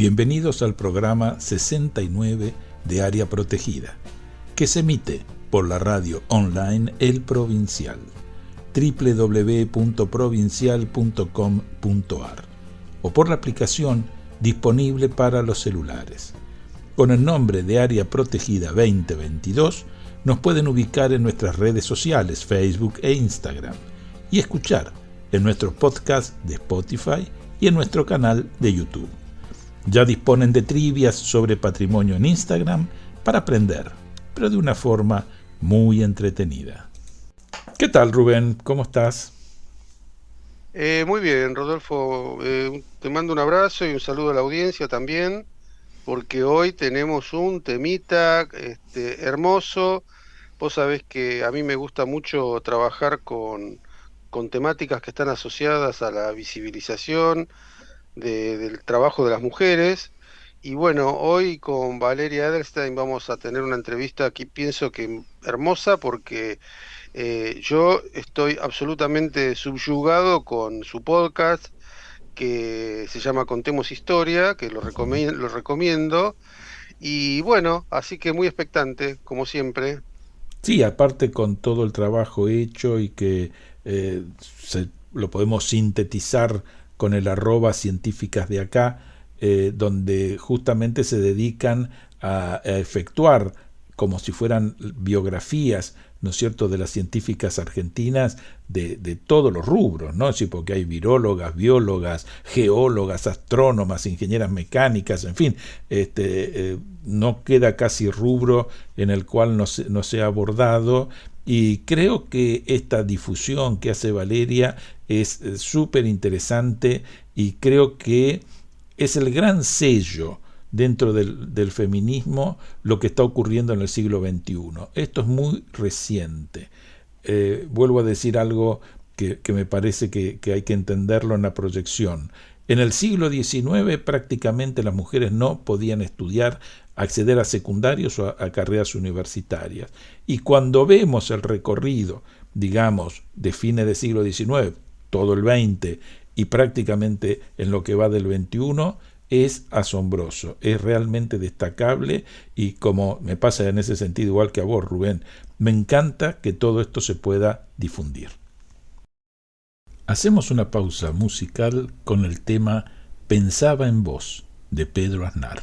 Bienvenidos al programa 69 de Área Protegida, que se emite por la radio online El Provincial, www.provincial.com.ar, o por la aplicación disponible para los celulares. Con el nombre de Área Protegida 2022, nos pueden ubicar en nuestras redes sociales, Facebook e Instagram, y escuchar en nuestros podcasts de Spotify y en nuestro canal de YouTube. Ya disponen de trivias sobre patrimonio en Instagram para aprender, pero de una forma muy entretenida. ¿Qué tal, Rubén? ¿Cómo estás? Muy bien, Rodolfo. Te mando un abrazo y un saludo a la audiencia también, porque hoy tenemos un temita hermoso. Vos sabés que a mí me gusta mucho trabajar con temáticas que están asociadas a la visibilización del trabajo de las mujeres. Y bueno, hoy con Valeria Edelstein vamos a tener una entrevista aquí, pienso que hermosa, porque yo estoy absolutamente subyugado con su podcast que se llama Contemos Historia, que lo recomiendo. Y bueno, así que muy expectante, como siempre. Sí, aparte con todo el trabajo hecho y que lo podemos sintetizar con el @científicas de acá, donde justamente se dedican a efectuar como si fueran biografías, ¿no es cierto?, de las científicas argentinas de todos los rubros, ¿no? Sí, porque hay virólogas, biólogas, geólogas, astrónomas, ingenieras mecánicas, en fin, no queda casi rubro en el cual no se ha abordado, y creo que esta difusión que hace Valeria es súper interesante, y creo que es el gran sello dentro del feminismo lo que está ocurriendo en el siglo XXI. Esto es muy reciente. Vuelvo a decir algo que me parece que hay que entenderlo en la proyección. En el siglo XIX prácticamente las mujeres no podían estudiar, acceder a secundarios o a carreras universitarias. Y cuando vemos el recorrido, digamos, de fines del siglo XIX, todo el XX y prácticamente en lo que va del XXI, es asombroso, es realmente destacable, y como me pasa en ese sentido igual que a vos, Rubén, me encanta que todo esto se pueda difundir. Hacemos una pausa musical con el tema Pensaba en vos, de Pedro Aznar.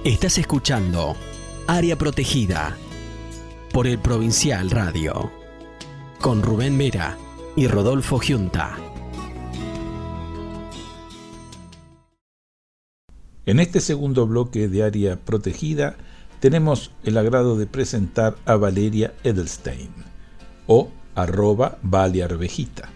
Estás escuchando Área Protegida. por el Provincial Radio, con Rubén Mera y Rodolfo Giunta. En este segundo bloque de Área Protegida tenemos el agrado de presentar a Valeria Edelstein, o @valearvejita.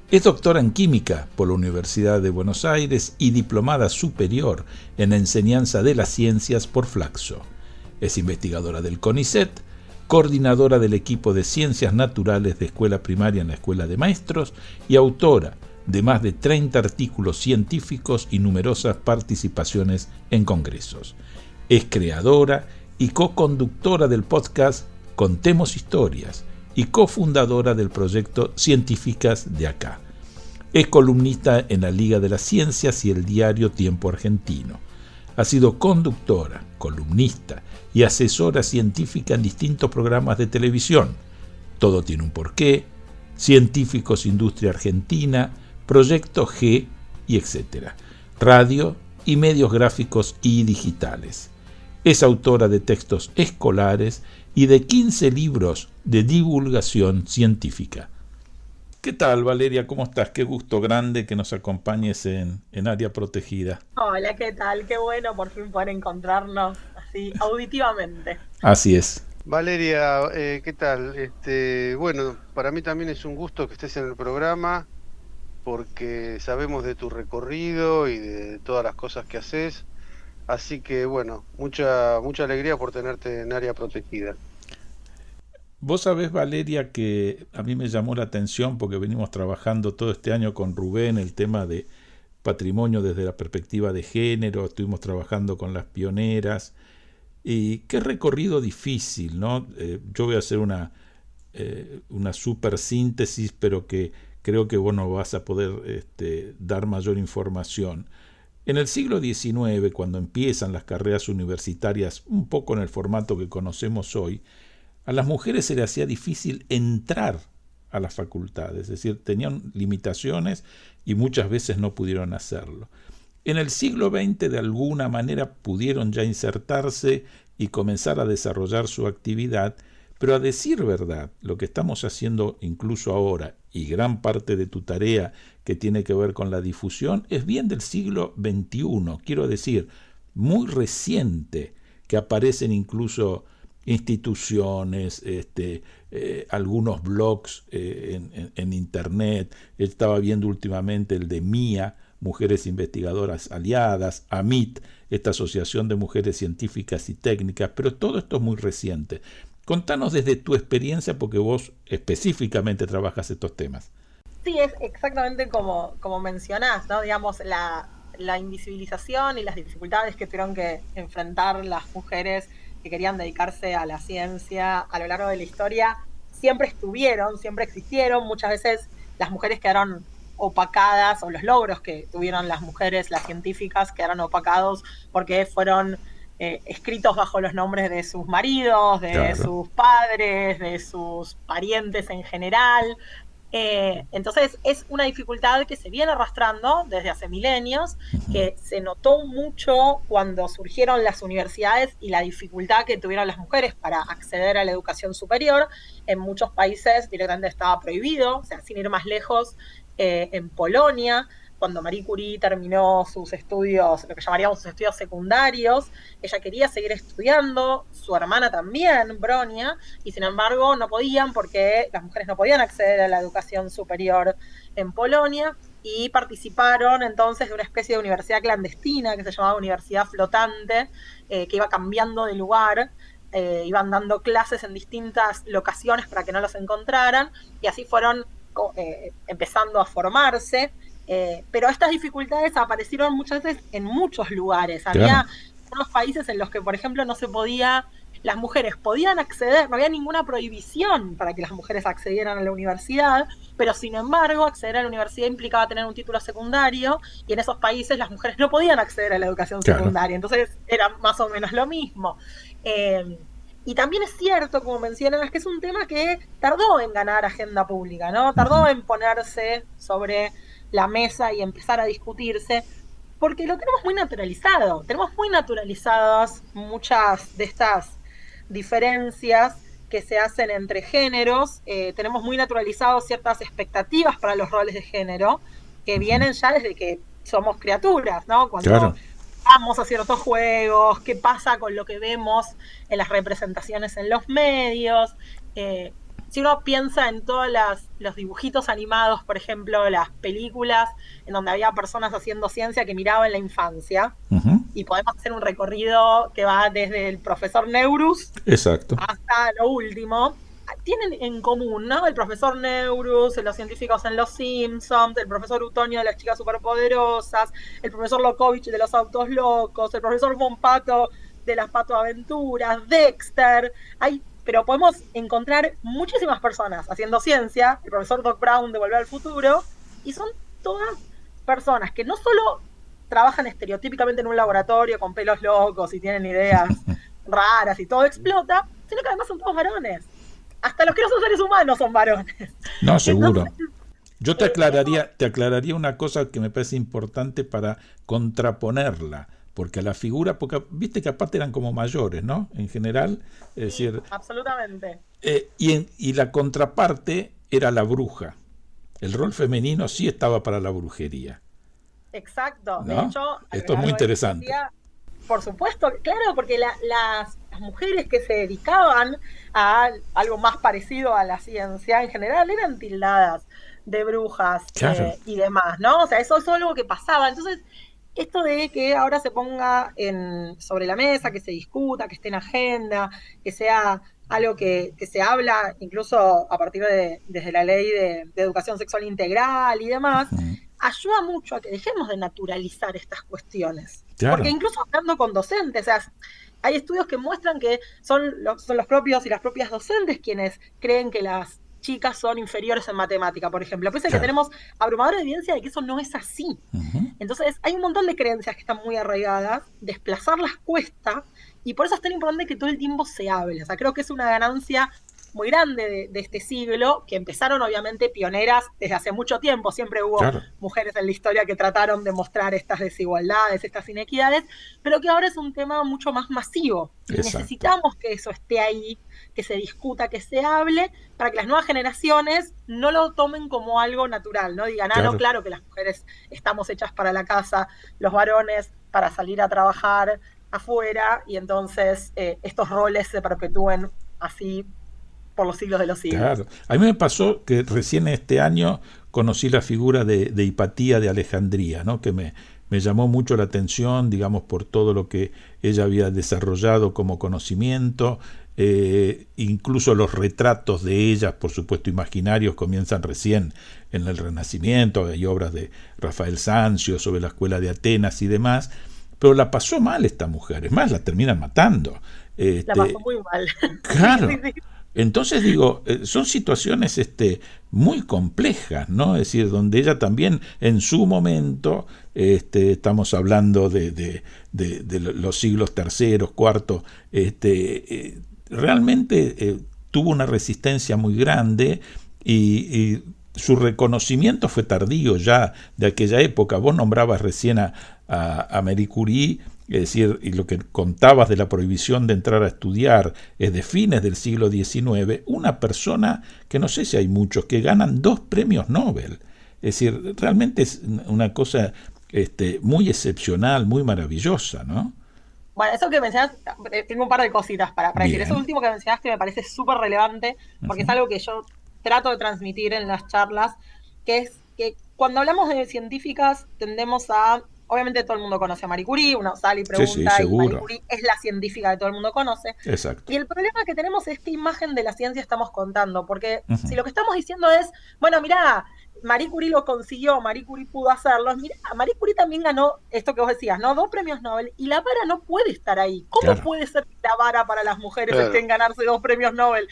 Es doctora en química por la Universidad de Buenos Aires y diplomada superior en enseñanza de las ciencias por Flaxo. Es investigadora del CONICET, coordinadora del equipo de ciencias naturales de escuela primaria en la Escuela de Maestros y autora de más de 30 artículos científicos y numerosas participaciones en congresos. Es creadora y co-conductora del podcast Contemos Historias y cofundadora del proyecto Científicas de Acá. Es columnista en la Liga de las Ciencias y el diario Tiempo Argentino. Ha sido conductora, columnista y asesora científica en distintos programas de televisión. Todo tiene un porqué, Científicos Industria Argentina, Proyecto G y etc. Radio y medios gráficos y digitales. Es autora de textos escolares y de 15 libros de divulgación científica. ¿Qué tal, Valeria? ¿Cómo estás? Qué gusto grande que nos acompañes en Área Protegida. Hola, ¿qué tal? Qué bueno por fin poder encontrarnos así auditivamente. Así es. Valeria, ¿qué tal? Bueno, para mí también es un gusto que estés en el programa porque sabemos de tu recorrido y de todas las cosas que haces. Así que bueno, mucha alegría por tenerte en Área Protegida. Vos sabés, Valeria, que a mí me llamó la atención porque venimos trabajando todo este año con Rubén el tema de patrimonio desde la perspectiva de género, estuvimos trabajando con las pioneras y qué recorrido difícil, ¿no? Yo voy a hacer una super síntesis, pero que creo que vos nos vas a poder dar mayor información. En el siglo XIX, cuando empiezan las carreras universitarias, un poco en el formato que conocemos hoy, a las mujeres se les hacía difícil entrar a las facultades, es decir, tenían limitaciones y muchas veces no pudieron hacerlo. En el siglo XX, de alguna manera, pudieron ya insertarse y comenzar a desarrollar su actividad, pero a decir verdad, lo que estamos haciendo incluso ahora, y gran parte de tu tarea que tiene que ver con la difusión, es bien del siglo XXI, quiero decir, muy reciente, que aparecen incluso instituciones, algunos blogs en internet. Estaba viendo últimamente el de MIA, Mujeres Investigadoras Aliadas, AMIT, esta Asociación de Mujeres Científicas y Técnicas, pero todo esto es muy reciente. Contanos desde tu experiencia, porque vos específicamente trabajas estos temas. Sí, es exactamente como mencionás, ¿no? Digamos, la invisibilización y las dificultades que tuvieron que enfrentar las mujeres que querían dedicarse a la ciencia a lo largo de la historia siempre estuvieron, siempre existieron. Muchas veces las mujeres quedaron opacadas, o los logros que tuvieron las mujeres, las científicas, quedaron opacados porque fueron escritos bajo los nombres de sus maridos, de sus padres, de sus parientes en general. Entonces es una dificultad que se viene arrastrando desde hace milenios, que se notó mucho cuando surgieron las universidades y la dificultad que tuvieron las mujeres para acceder a la educación superior. En muchos países directamente estaba prohibido, o sea, sin ir más lejos, en Polonia, cuando Marie Curie terminó sus estudios, lo que llamaríamos sus estudios secundarios, ella quería seguir estudiando, su hermana también, Bronia, y sin embargo no podían porque las mujeres no podían acceder a la educación superior en Polonia, y participaron entonces de una especie de universidad clandestina que se llamaba Universidad Flotante, que iba cambiando de lugar. Iban dando clases en distintas locaciones para que no los encontraran, y así fueron empezando a formarse. Pero estas dificultades aparecieron muchas veces en muchos lugares. Había unos países en los que, por ejemplo, no se podía, las mujeres podían acceder, no había ninguna prohibición para que las mujeres accedieran a la universidad, pero sin embargo acceder a la universidad implicaba tener un título secundario, y en esos países las mujeres no podían acceder a la educación secundaria, entonces era más o menos lo mismo. Y también es cierto, como mencionas, que es un tema que tardó en ganar agenda pública, ¿no? Tardó en ponerse sobre la mesa y empezar a discutirse, porque lo tenemos muy naturalizado. Tenemos muy naturalizadas muchas de estas diferencias que se hacen entre géneros, tenemos muy naturalizados ciertas expectativas para los roles de género que vienen ya desde que somos criaturas, ¿no? Cuando vamos a ciertos juegos, qué pasa con lo que vemos en las representaciones en los medios. Si uno piensa en todos los dibujitos animados, por ejemplo, las películas en donde había personas haciendo ciencia que miraban la infancia, y podemos hacer un recorrido que va desde el profesor Neurus hasta lo último, tienen en común, ¿no? El profesor Neurus, los científicos en Los Simpsons, el profesor Utonio de las chicas superpoderosas, el profesor Lokovich de los autos locos, el profesor Von Pato de las Pato Aventuras, Dexter. Pero podemos encontrar muchísimas personas haciendo ciencia, el profesor Doc Brown de Volver al Futuro, y son todas personas que no solo trabajan estereotípicamente en un laboratorio con pelos locos y tienen ideas raras y todo explota, sino que además son todos varones. Hasta los que no son seres humanos son varones. No, seguro. Entonces, yo te aclararía una cosa que me parece importante para contraponerla, porque a la figura, porque viste que aparte eran como mayores, ¿no? En general, es decir, absolutamente. Y la contraparte era la bruja. El rol femenino sí estaba para la brujería. Exacto. ¿No? De hecho, esto es muy interesante. Por supuesto, claro, porque las mujeres que se dedicaban a algo más parecido a la ciencia en general eran tildadas de brujas, y demás, ¿no? O sea, eso es algo que pasaba. Entonces, esto de que ahora se ponga sobre la mesa, que se discuta, que esté en agenda, que sea algo que se habla incluso a partir desde la ley de educación sexual integral y demás, ayuda mucho a que dejemos de naturalizar estas cuestiones. Porque incluso hablando con docentes, o sea, hay estudios que muestran que son los propios y las propias docentes quienes creen que las chicas son inferiores en matemática, por ejemplo. Pese a que tenemos abrumadora evidencia de que eso no es así. Entonces, hay un montón de creencias que están muy arraigadas, desplazarlas cuesta, y por eso es tan importante que todo el tiempo se hable. O sea, creo que es una ganancia muy grande de este siglo, que empezaron obviamente pioneras desde hace mucho tiempo. Siempre hubo mujeres en la historia que trataron de mostrar estas desigualdades, estas inequidades, pero que ahora es un tema mucho más masivo. Y necesitamos que eso esté ahí, que se discuta, que se hable, para que las nuevas generaciones no lo tomen como algo natural, no digan, no, claro que las mujeres estamos hechas para la casa, los varones para salir a trabajar afuera, y entonces estos roles se perpetúen así por los siglos de los siglos. Claro. A mí me pasó que recién este año conocí la figura de Hipatía de Alejandría, ¿no? Que me llamó mucho la atención, digamos, por todo lo que ella había desarrollado como conocimiento. Incluso los retratos de ella, por supuesto imaginarios, comienzan recién en el Renacimiento. Hay obras de Rafael Sanzio sobre la escuela de Atenas y demás, pero la pasó mal esta mujer, es más, la terminan matando. La pasó muy mal. Claro. Entonces digo, son situaciones muy complejas, ¿no? Es decir, donde ella también en su momento, estamos hablando de los siglos terceros, cuartos, realmente tuvo una resistencia muy grande, y su reconocimiento fue tardío ya de aquella época. Vos nombrabas recién a Marie Curie, es decir, y lo que contabas de la prohibición de entrar a estudiar es de fines del siglo XIX, una persona que no sé si hay muchos que ganan 2 premios Nobel. Es decir, realmente es una cosa muy excepcional, muy maravillosa, ¿no? Bueno, eso que mencionas, tengo un par de cositas para decir. Eso último que mencionaste me parece súper relevante, porque es algo que yo trato de transmitir en las charlas, que es que cuando hablamos de científicas tendemos a... Obviamente todo el mundo conoce a Marie Curie, uno sale y pregunta, y Marie Curie es la científica que todo el mundo conoce. Exacto. Y el problema que tenemos es qué imagen de la ciencia estamos contando, porque si lo que estamos diciendo es, bueno, mirá, Marie Curie lo consiguió, Marie Curie pudo hacerlo, mirá, Marie Curie también ganó esto que vos decías, ¿no? 2 premios Nobel, y la vara no puede estar ahí. ¿Cómo puede ser que la vara para las mujeres esté en ganarse 2 premios Nobel?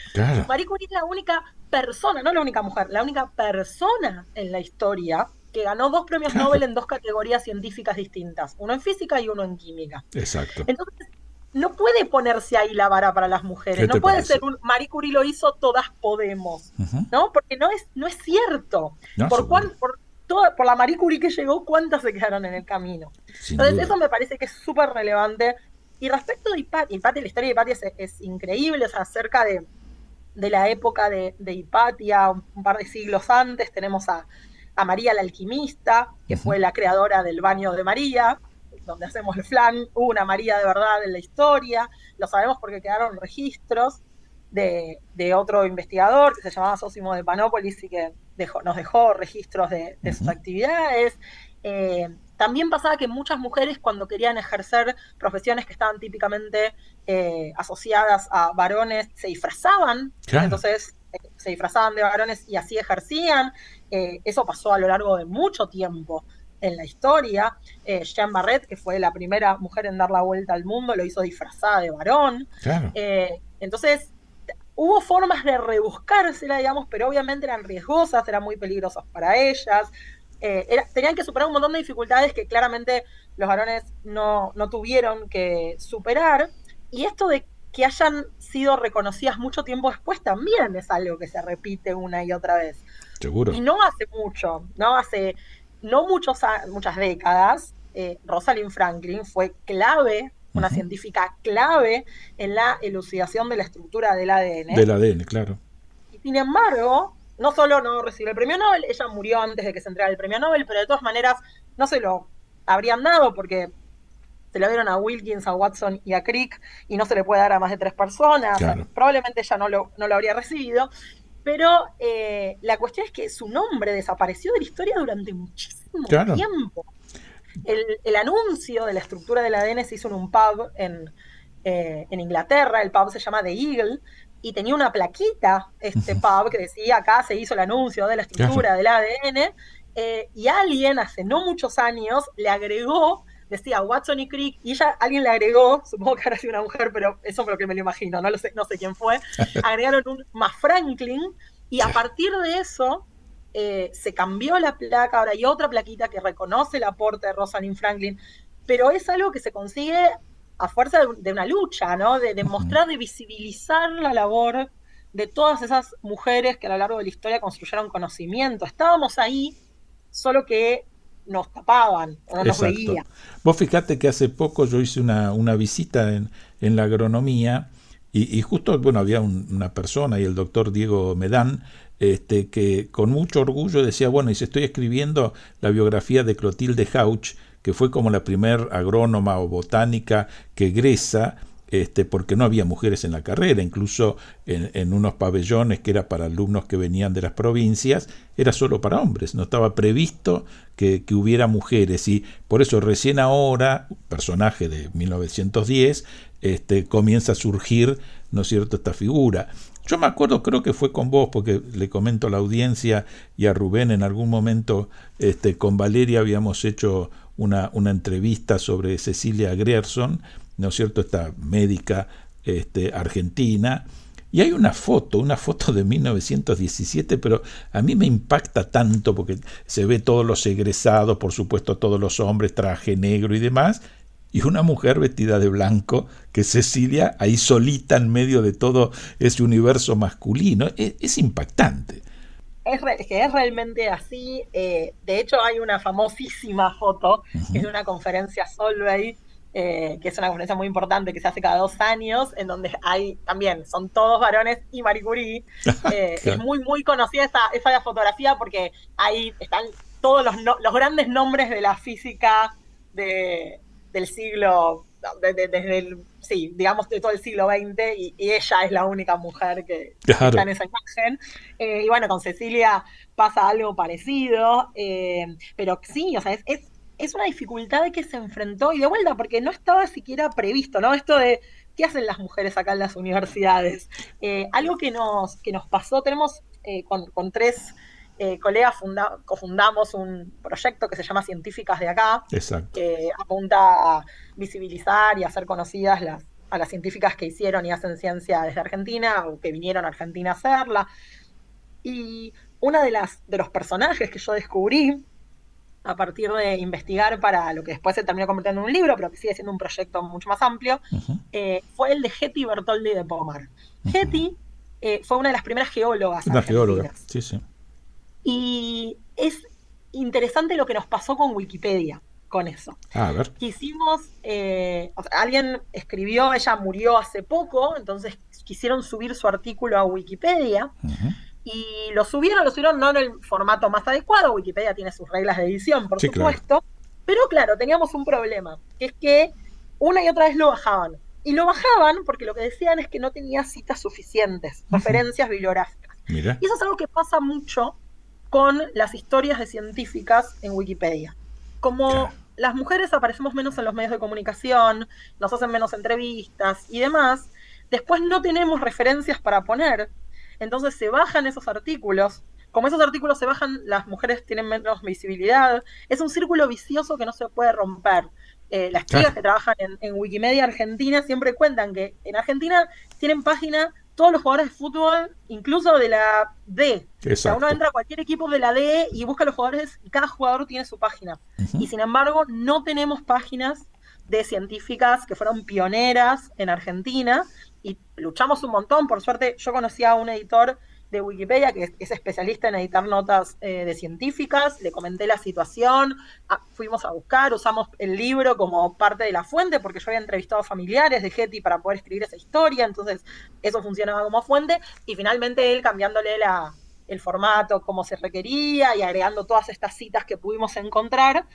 Marie Curie es la única persona, no la única mujer, la única persona en la historia que ganó 2 premios Nobel en 2 categorías científicas distintas, uno en física y uno en química. Exacto. Entonces, no puede ponerse ahí la vara para las mujeres, no puede ser un Marie Curie lo hizo, todas podemos, ¿no? Porque no es cierto. No, por la Marie Curie que llegó, ¿cuántas se quedaron en el camino? Entonces, eso me parece que es súper relevante. Y respecto de Hipatía, la historia de Hipatía es increíble, o sea, acerca de de la época de Hipatia, un par de siglos antes, tenemos a María la alquimista, que fue la creadora del baño de María, donde hacemos el flan, hubo una María de verdad en la historia, lo sabemos porque quedaron registros de otro investigador que se llamaba Sósimo de Panópolis y que nos dejó registros de sus actividades. También pasaba que muchas mujeres, cuando querían ejercer profesiones que estaban típicamente asociadas a varones, se disfrazaban, claro. Entonces se disfrazaban de varones y así ejercían. Eso pasó a lo largo de mucho tiempo en la historia. Jeanne Barret, que fue la primera mujer en dar la vuelta al mundo, lo hizo disfrazada de varón. Claro. Entonces, hubo formas de rebuscársela, digamos, pero obviamente eran riesgosas, eran muy peligrosas para ellas. Tenían que superar un montón de dificultades que claramente los varones no tuvieron que superar. Y esto de que hayan sido reconocidas mucho tiempo después también es algo que se repite una y otra vez. Seguro. Y no hace mucho, muchas décadas, Rosalind Franklin fue clave, una científica clave en la elucidación de la estructura del ADN. Del ADN, claro. Y sin embargo, no solo no recibió el premio Nobel, ella murió antes de que se entregara el premio Nobel, pero de todas maneras no se lo habrían dado porque se lo dieron a Wilkins, a Watson y a Crick, y no se le puede dar a más de 3 personas. Claro. O sea, probablemente ella no lo habría recibido. Pero la cuestión es que su nombre desapareció de la historia durante muchísimo tiempo. El anuncio de la estructura del ADN se hizo en un pub en Inglaterra. El pub se llama The Eagle y tenía una plaquita, pub, que decía acá se hizo el anuncio de la estructura del ADN, y alguien hace no muchos años le agregó, decía Watson y Crick, y alguien le agregó, supongo que ahora sido una mujer, pero eso es lo que me lo imagino, no sé quién fue, agregaron un más Franklin, y a partir de eso se cambió la placa, ahora hay otra plaquita que reconoce el aporte de Rosalind Franklin, pero es algo que se consigue a fuerza de una lucha, ¿no? De mostrar, de visibilizar la labor de todas esas mujeres que a lo largo de la historia construyeron conocimiento. Estábamos ahí, solo que nos tapaban, o no nos veían. Vos fijate que hace poco yo hice una visita en la agronomía y justo, bueno, había una persona y el doctor Diego Medán, que con mucho orgullo decía, bueno, y si estoy escribiendo la biografía de Clotilde Hauch, que fue como la primer agrónoma o botánica que egresa, porque no había mujeres en la carrera, incluso en unos pabellones que era para alumnos que venían de las provincias, era solo para hombres, no estaba previsto que hubiera mujeres, y por eso recién ahora, personaje de 1910, comienza a surgir, ¿no es cierto?, esta figura. Yo me acuerdo, creo que fue con vos, porque le comento a la audiencia y a Rubén en algún momento, con Valeria habíamos hecho una entrevista sobre Cecilia Grierson, ¿no es cierto?, esta médica argentina, y hay una foto de 1917, pero a mí me impacta tanto porque se ve todos los egresados, por supuesto todos los hombres, traje negro y demás, y una mujer vestida de blanco, que es Cecilia, ahí solita en medio de todo ese universo masculino. Es impactante. Es realmente así. De hecho, hay una famosísima foto, que es de una conferencia Solvay, que es una conferencia muy importante que se hace cada 2 años, en donde hay también, son todos varones y Marie Curie. Claro. Es muy, muy conocida esa fotografía porque ahí están todos los grandes nombres de la física del siglo, digamos de todo el siglo XX, y ella es la única mujer que está en esa imagen. Y bueno, con Cecilia pasa algo parecido, pero sí, o sea, es una dificultad que se enfrentó, y de vuelta, porque no estaba siquiera previsto, ¿no? Esto de, ¿qué hacen las mujeres acá en las universidades? Algo que nos pasó, tenemos con 3 colegas cofundamos un proyecto que se llama Científicas de Acá, que apunta a visibilizar y hacer conocidas a las científicas que hicieron y hacen ciencia desde Argentina, o que vinieron a Argentina a hacerla. Y una de los personajes que yo descubrí a partir de investigar para lo que después se terminó convirtiendo en un libro, pero que sigue siendo un proyecto mucho más amplio, fue el de Hetty Bertoldi de Pomar. Hetty fue una de las primeras geólogas argentinas. Geóloga, sí. Y es interesante lo que nos pasó con Wikipedia, con eso. A ver. Quisimos, alguien escribió, ella murió hace poco, entonces quisieron subir su artículo a Wikipedia. Ujú. Y lo subieron no en el formato más adecuado. Wikipedia tiene sus reglas de edición, por Sí, claro. supuesto. Pero claro, teníamos un problema, que es que una y otra vez lo bajaban. Y lo bajaban porque lo que decían es que no tenía citas suficientes, referencias bibliográficas. Mira. Y eso es algo que pasa mucho con las historias de científicas en Wikipedia. Como Claro. las mujeres aparecemos menos en los medios de comunicación, nos hacen menos entrevistas y demás, después no tenemos referencias para poner. Entonces se bajan esos artículos. Como esos artículos se bajan, las mujeres tienen menos visibilidad. Es un círculo vicioso que no se puede romper. Las chicas Claro. que trabajan en Wikimedia Argentina siempre cuentan que en Argentina tienen página todos los jugadores de fútbol, incluso de la D. O sea, Exacto. uno entra a cualquier equipo de la D y busca a los jugadores y cada jugador tiene su página. Ujú. Y sin embargo, no tenemos páginas de científicas que fueron pioneras en Argentina y luchamos un montón. Por suerte, yo conocí a un editor de Wikipedia que es especialista en editar notas de científicas, le comenté la situación, fuimos a buscar, usamos el libro como parte de la fuente porque yo había entrevistado a familiares de Getty para poder escribir esa historia, entonces eso funcionaba como fuente y finalmente él cambiándole el formato como se requería y agregando todas estas citas que pudimos encontrar,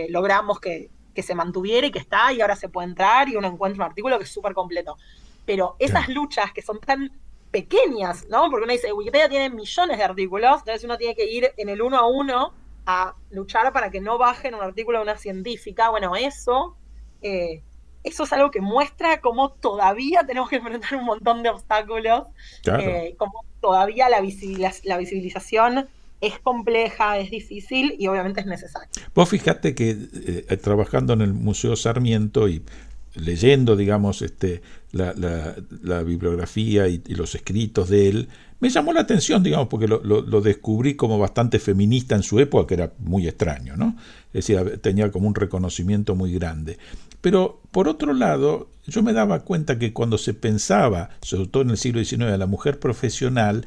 logramos que se mantuviera y que está y ahora se puede entrar y uno encuentra un artículo que es súper completo. Pero esas luchas que son tan pequeñas, ¿no? Porque uno dice, Wikipedia tiene millones de artículos, entonces uno tiene que ir en el 1 a 1 a luchar para que no bajen un artículo de una científica. Bueno, eso es algo que muestra cómo todavía tenemos que enfrentar un montón de obstáculos, Claro. cómo todavía la visibilización es compleja, es difícil y obviamente es necesaria. Vos fijate que trabajando en el Museo Sarmiento y leyendo, digamos, la bibliografía y los escritos de él, me llamó la atención, digamos, porque lo descubrí como bastante feminista en su época, que era muy extraño, ¿no? Es decir, tenía como un reconocimiento muy grande. Pero, por otro lado, yo me daba cuenta que cuando se pensaba, sobre todo en el siglo XIX, a la mujer profesional,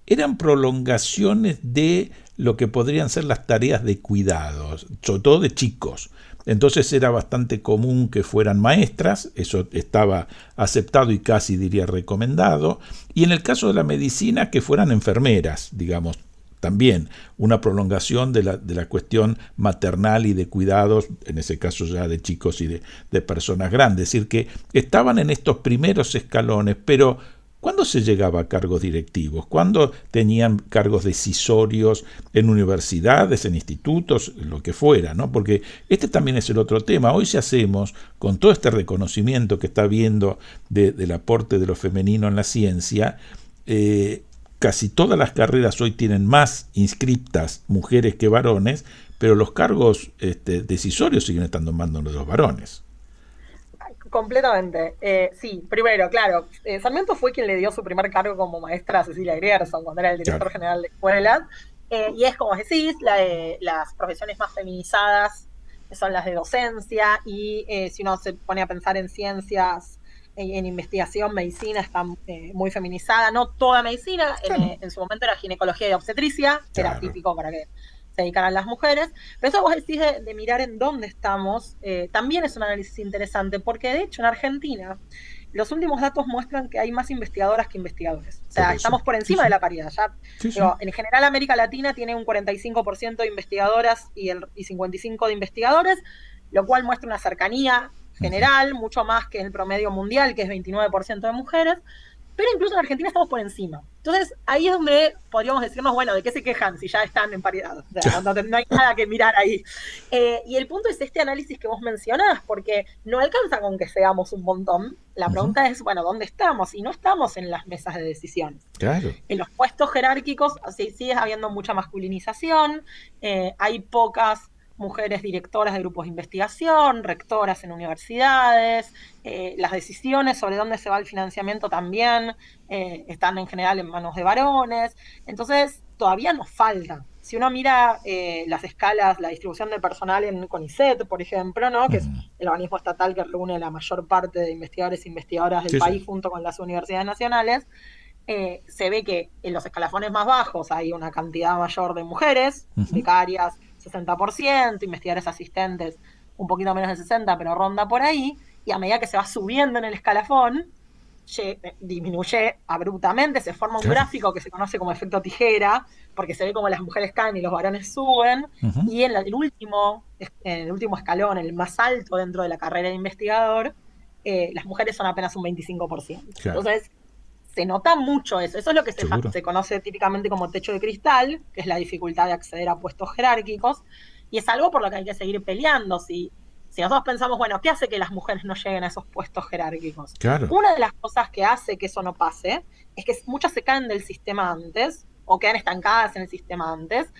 eran prolongaciones de lo que podrían ser las tareas de cuidados, sobre todo de chicos. Entonces era bastante común que fueran maestras, eso estaba aceptado y casi diría recomendado, y en el caso de la medicina que fueran enfermeras, digamos, también una prolongación de la cuestión maternal y de cuidados, en ese caso ya de chicos y de personas grandes, es decir, que estaban en estos primeros escalones, pero ¿cuándo se llegaba a cargos directivos? ¿Cuándo tenían cargos decisorios en universidades, en institutos, lo que fuera, ¿no? Porque este también es el otro tema. Hoy si hacemos, con todo este reconocimiento que está habiendo del aporte de lo femenino en la ciencia, casi todas las carreras hoy tienen más inscriptas mujeres que varones, pero los cargos decisorios siguen estando en manos de los varones. Completamente. Sí, primero, claro, Sarmiento fue quien le dio su primer cargo como maestra a Cecilia Grierson cuando era el director general de escuelas. Y es como decís, las profesiones más feminizadas son las de docencia y si uno se pone a pensar en ciencias, en investigación, medicina está muy feminizada. No toda medicina, en su momento era ginecología y obstetricia, era típico para que se dedicaran las mujeres, pero eso vos decís de mirar en dónde estamos, también es un análisis interesante, porque de hecho en Argentina los últimos datos muestran que hay más investigadoras que investigadores, o sea, estamos por encima de la paridad, ya. Digo, en general América Latina tiene un 45% de investigadoras y 55% de investigadores, lo cual muestra una cercanía general, mucho más que el promedio mundial, que es 29% de mujeres, pero incluso en Argentina estamos por encima. Entonces, ahí es donde podríamos decirnos, bueno, ¿de qué se quejan si ya están en paridad? O sea, no hay nada que mirar ahí. Y el punto es este análisis que vos mencionás, porque no alcanza con que seamos un montón. La pregunta es, bueno, ¿dónde estamos? Y no estamos en las mesas de decisiones. Claro. En los puestos jerárquicos sigue habiendo mucha masculinización, hay pocas mujeres directoras de grupos de investigación, rectoras en universidades, las decisiones sobre dónde se va el financiamiento también están en general en manos de varones, entonces todavía nos falta. Si uno mira las escalas, la distribución de personal en CONICET, por ejemplo, ¿no? Que es el organismo estatal que reúne la mayor parte de investigadores e investigadoras del país junto con las universidades nacionales, se ve que en los escalafones más bajos hay una cantidad mayor de mujeres, becarias, 60%, investigadores asistentes un poquito menos de 60%, pero ronda por ahí, y a medida que se va subiendo en el escalafón, disminuye abruptamente, se forma un gráfico que se conoce como efecto tijera, porque se ve como las mujeres caen y los varones suben, y en el último escalón, el más alto dentro de la carrera de investigador, las mujeres son apenas un 25%. Claro. Entonces, se nota mucho eso. Eso es lo que se conoce típicamente como techo de cristal, que es la dificultad de acceder a puestos jerárquicos, y es algo por lo que hay que seguir peleando. Si nosotros pensamos, bueno, ¿qué hace que las mujeres no lleguen a esos puestos jerárquicos? Claro. Una de las cosas que hace que eso no pase es que muchas se caen del sistema antes, o quedan estancadas en el sistema antes,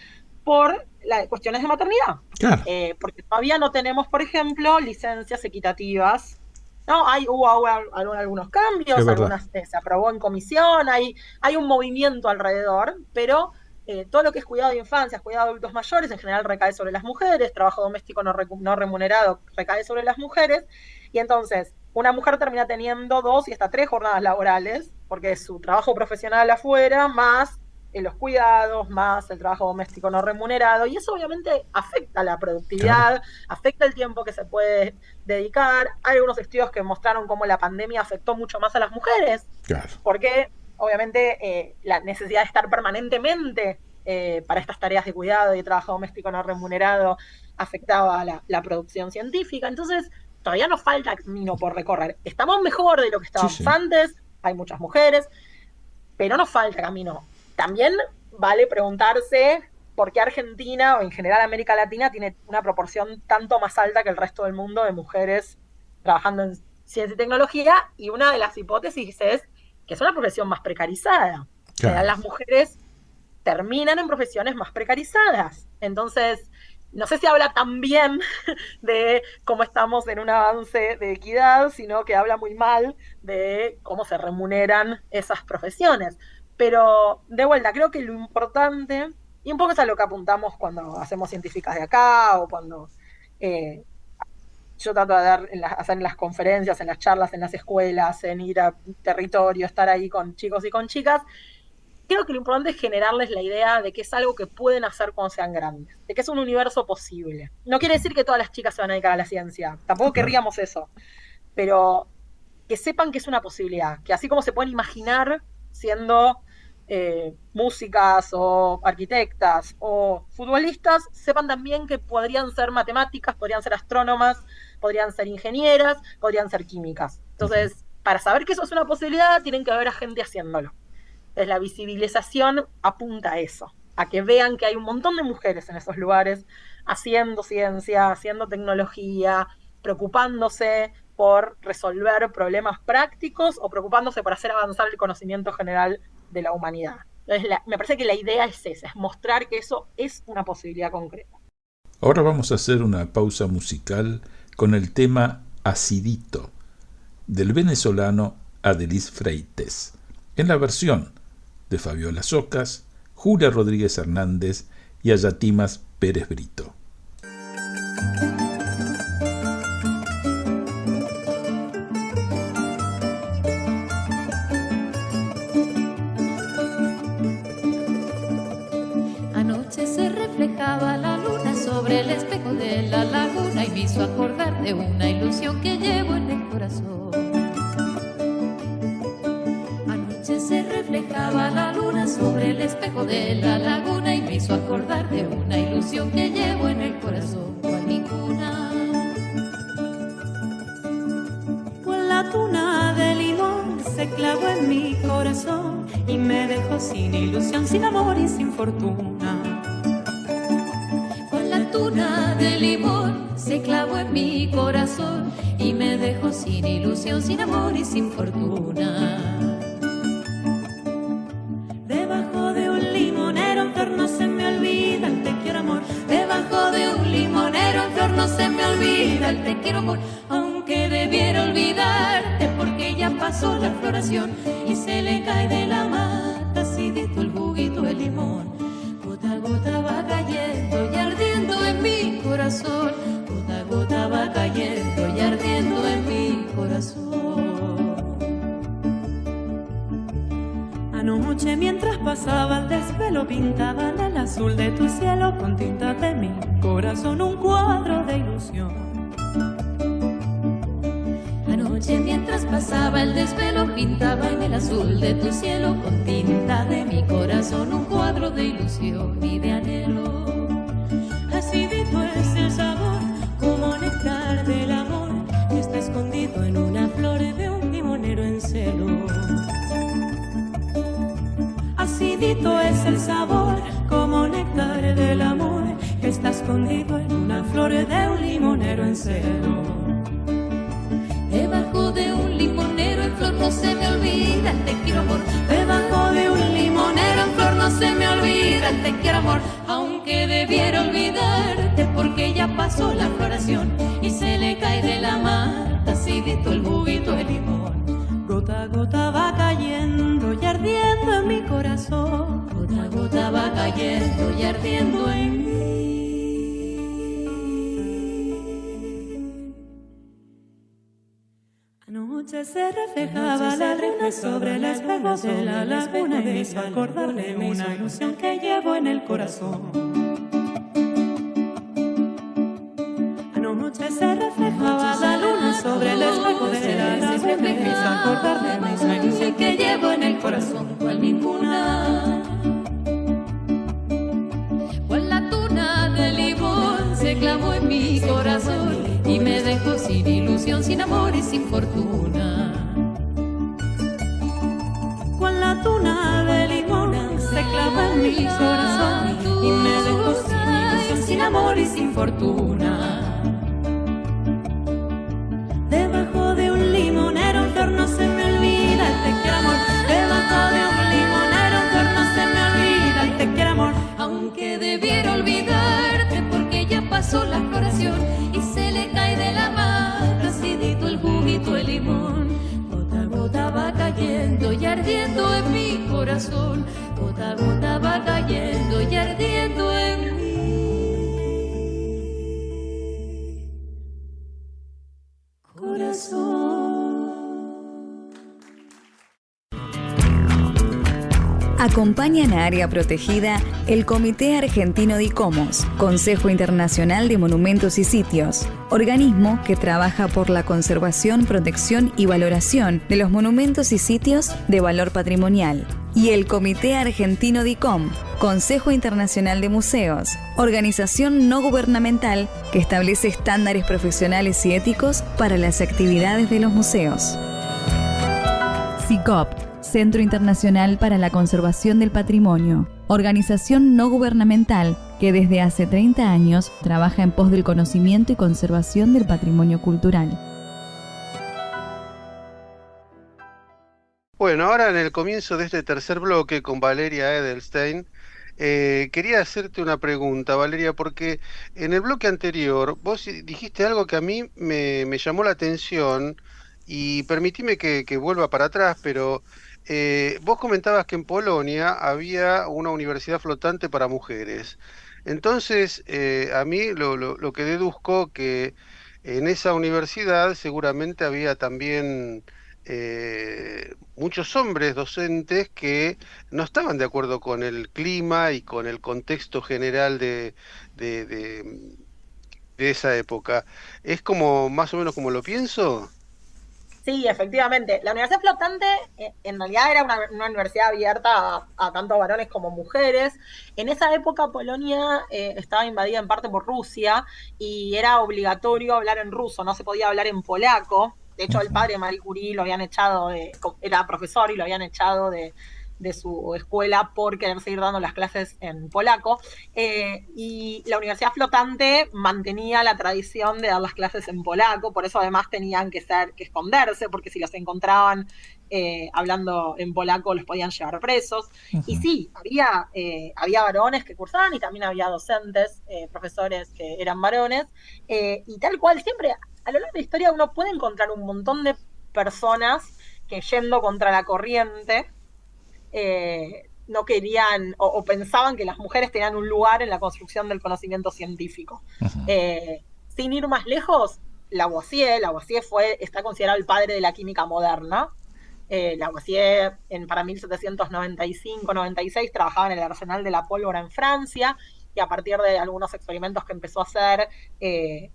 por las cuestiones de maternidad. Claro. Porque todavía no tenemos, por ejemplo, licencias equitativas. No, hubo algunos cambios, algunas se aprobó en comisión, hay un movimiento alrededor, pero todo lo que es cuidado de infancias, cuidado de adultos mayores, en general recae sobre las mujeres, trabajo doméstico no remunerado recae sobre las mujeres, y entonces una mujer termina teniendo 2 y hasta 3 jornadas laborales, porque es su trabajo profesional afuera, más los cuidados, más el trabajo doméstico no remunerado, y eso obviamente afecta la productividad, afecta el tiempo que se puede dedicar. Hay algunos estudios que mostraron cómo la pandemia afectó mucho más a las mujeres, porque obviamente la necesidad de estar permanentemente para estas tareas de cuidado y de trabajo doméstico no remunerado afectaba la producción científica. Entonces todavía nos falta camino por recorrer. Estamos mejor de lo que estábamos antes, hay muchas mujeres, pero nos falta camino. También vale preguntarse por qué Argentina, o en general América Latina, tiene una proporción tanto más alta que el resto del mundo de mujeres trabajando en ciencia y tecnología, y una de las hipótesis es que es una profesión más precarizada. Claro. Las mujeres terminan en profesiones más precarizadas. Entonces, no sé si habla tan bien de cómo estamos en un avance de equidad, sino que habla muy mal de cómo se remuneran esas profesiones. Pero, de vuelta, creo que lo importante, y un poco es a lo que apuntamos cuando hacemos científicas de acá, o cuando yo trato de hacer en las conferencias, en las charlas, en las escuelas, en ir a territorio, estar ahí con chicos y con chicas, creo que lo importante es generarles la idea de que es algo que pueden hacer cuando sean grandes, de que es un universo posible. No quiere decir que todas las chicas se van a dedicar a la ciencia, tampoco querríamos eso, pero que sepan que es una posibilidad, que así como se pueden imaginar siendo músicas o arquitectas o futbolistas, sepan también que podrían ser matemáticas, podrían ser astrónomas, podrían ser ingenieras, podrían ser químicas. Entonces, para saber que eso es una posibilidad, tienen que haber a gente haciéndolo. Entonces, la visibilización apunta a eso, a que vean que hay un montón de mujeres en esos lugares haciendo ciencia, haciendo tecnología, preocupándose por resolver problemas prácticos o preocupándose por hacer avanzar el conocimiento general de la humanidad. Entonces, me parece que la idea es esa, es mostrar que eso es una posibilidad concreta. Ahora vamos a hacer una pausa musical con el tema Acidito, del venezolano Adelis Freites, en la versión de Fabiola Socas, Julia Rodríguez Hernández y Ayatimas Pérez Brito. La luna sobre el espejo de la laguna y me hizo acordar de una ilusión que llevo en el corazón. Anoche se reflejaba la luna sobre el espejo de la laguna y me hizo acordar de una ilusión que llevo en el corazón. Cual ninguna, pues la tuna de limón se clavó en mi corazón y me dejó sin ilusión, sin amor y sin fortuna. Tuna de limón se clavó en mi corazón y me dejó sin ilusión, sin amor y sin fortuna. Debajo de un limonero en flor no se me olvida el te quiero amor. Debajo de un limonero en flor no se me olvida el te quiero amor. Aunque debiera olvidarte porque ya pasó la floración y se le cae de la mata acidito el juguito de limón. Gota a gota va cayendo y ardiendo en mi corazón. Gota a gota va cayendo y ardiendo en mi corazón. Anoche mientras pasaba el desvelo pintaba en el azul de tu cielo con tinta de mi corazón un cuadro de ilusión. Anoche mientras pasaba el desvelo pintaba en el azul de tu cielo con tinta de mi corazón un cuadro de ilusión y de anhelo. Acidito es el sabor como néctar del amor que está escondido en una flor de un limonero en celo. Acidito es el sabor como néctar del amor que está escondido en una flor de un limonero en celo. Debajo de un limonero en flor no se me olvida el te quiero amor. Debajo de un limonero en flor no se me olvida el Te quiero amor, aunque debiera olvidarte porque ya pasó la floración y se le cae de la mata acidito el juguito de limón. Gota a gota va cayendo y ardiendo en mi corazón. Gota a gota va cayendo y ardiendo en mí. Anoche se reflejaba la luna sobre el espejo de la laguna y me hizo acordarme de una ilusión que llevo en el corazón. Anoche se reflejaba la luna sobre el espejo de la laguna y me hizo acordarme de una ilusión que llevo en el corazón. Cual ninguna, cual la tuna de limón se clavó en mi corazón y me dejó sin ilusión, sin amor y sin fortuna. Cual la tuna de limón se clavó en mi corazón y me dejó sin ilusión, sin amor y sin fortuna. Debajo de un limonero en flor no se me olvida el te quiero amor. Debajo de un limonero en flor no se me olvida el te quiero amor. Aunque debiera olvidarte porque ya pasó la floración y se le cae de la mata acidito el juguito de limón. Gota a gota va cayendo y ardiendo en mi corazón. Gota a gota va cayendo y ardiendo en mí. Corazón. Acompañan a Área Protegida el Comité Argentino de ICOMOS, Consejo Internacional de Monumentos y Sitios, organismo que trabaja por la conservación, protección y valoración de los monumentos y sitios de valor patrimonial, y el Comité Argentino de ICOM, Consejo Internacional de Museos, organización no gubernamental que establece estándares profesionales y éticos para las actividades de los museos. CICOP, Centro Internacional para la Conservación del Patrimonio, organización no gubernamental que desde hace 30 años trabaja en pos del conocimiento y conservación del patrimonio cultural. Bueno, ahora en el comienzo de este tercer bloque con Valeria Edelstein, quería hacerte una pregunta, Valeria, porque en el bloque anterior vos dijiste algo que a mí me llamó la atención y permitime que vuelva para atrás, pero vos comentabas que en Polonia había una universidad flotante para mujeres. Entonces, a mí lo que deduzco que en esa universidad seguramente había también muchos hombres docentes que no estaban de acuerdo con el clima y con el contexto general de esa época. ¿Es como más o menos como lo pienso? Sí, efectivamente. La Universidad Flotante en realidad era una universidad abierta a tanto varones como mujeres. En esa época Polonia estaba invadida en parte por Rusia y era obligatorio hablar en ruso, no se podía hablar en polaco. De hecho, el padre de Marie Curie lo habían echado, era profesor y lo habían echado de su escuela por querer seguir dando las clases en polaco, y la Universidad Flotante mantenía la tradición de dar las clases en polaco, por eso además tenían que esconderse, porque si los encontraban hablando en polaco los podían llevar presos. Uh-huh. Y sí, había varones que cursaban y también había docentes, profesores que eran varones, y tal cual, siempre a lo largo de la historia uno puede encontrar un montón de personas que yendo contra la corriente no querían o pensaban que las mujeres tenían un lugar en la construcción del conocimiento científico. Uh-huh. Sin ir más lejos, Lavoisier está considerado el padre de la química moderna. Lavoisier para 1795-96 trabajaba en el arsenal de la pólvora en Francia y a partir de algunos experimentos que empezó a hacer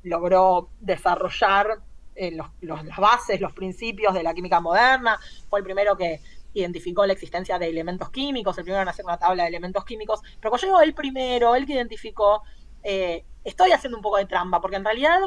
logró desarrollar las bases, los principios de la química moderna, fue el primero que identificó la existencia de elementos químicos, el primero en hacer una tabla de elementos químicos, pero cuando llegó el primero, el que identificó, estoy haciendo un poco de trampa, porque en realidad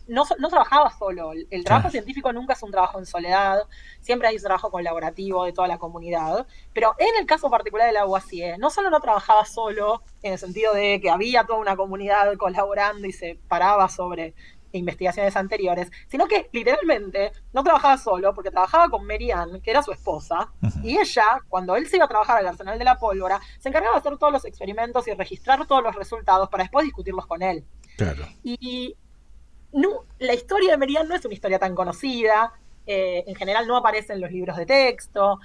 no trabajaba solo. El trabajo científico nunca es un trabajo en soledad, siempre hay un trabajo colaborativo de toda la comunidad, pero en el caso particular de Lavoisier, no solo no trabajaba solo, en el sentido de que había toda una comunidad colaborando y se paraba sobre investigaciones anteriores, sino que literalmente no trabajaba solo, porque trabajaba con Mary Ann, que era su esposa, y ella, cuando él se iba a trabajar al arsenal de la pólvora, se encargaba de hacer todos los experimentos y registrar todos los resultados para después discutirlos con él. Claro. Y no, la historia de Mary Ann no es una historia tan conocida, en general no aparece en los libros de texto,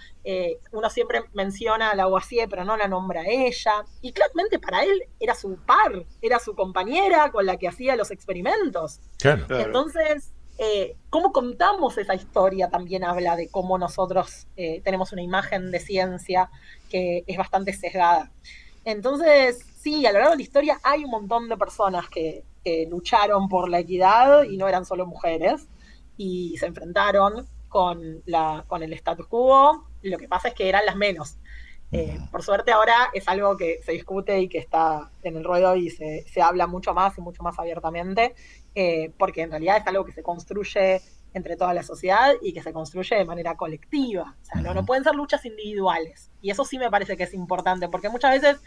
uno siempre menciona a Lavoisier pero no la nombra a ella, y claramente para él era su par, era su compañera con la que hacía los experimentos. Claro. Entonces, cómo contamos esa historia también habla de cómo nosotros tenemos una imagen de ciencia que es bastante sesgada. Entonces, sí, a lo largo de la historia hay un montón de personas que lucharon por la equidad y no eran solo mujeres y se enfrentaron con el status quo. Lo que pasa es que eran las menos. Por suerte ahora es algo que se discute y que está en el ruedo y se habla mucho más y mucho más abiertamente, porque en realidad es algo que se construye entre toda la sociedad y que se construye de manera colectiva. O sea, no pueden ser luchas individuales. Y eso sí me parece que es importante, porque muchas veces,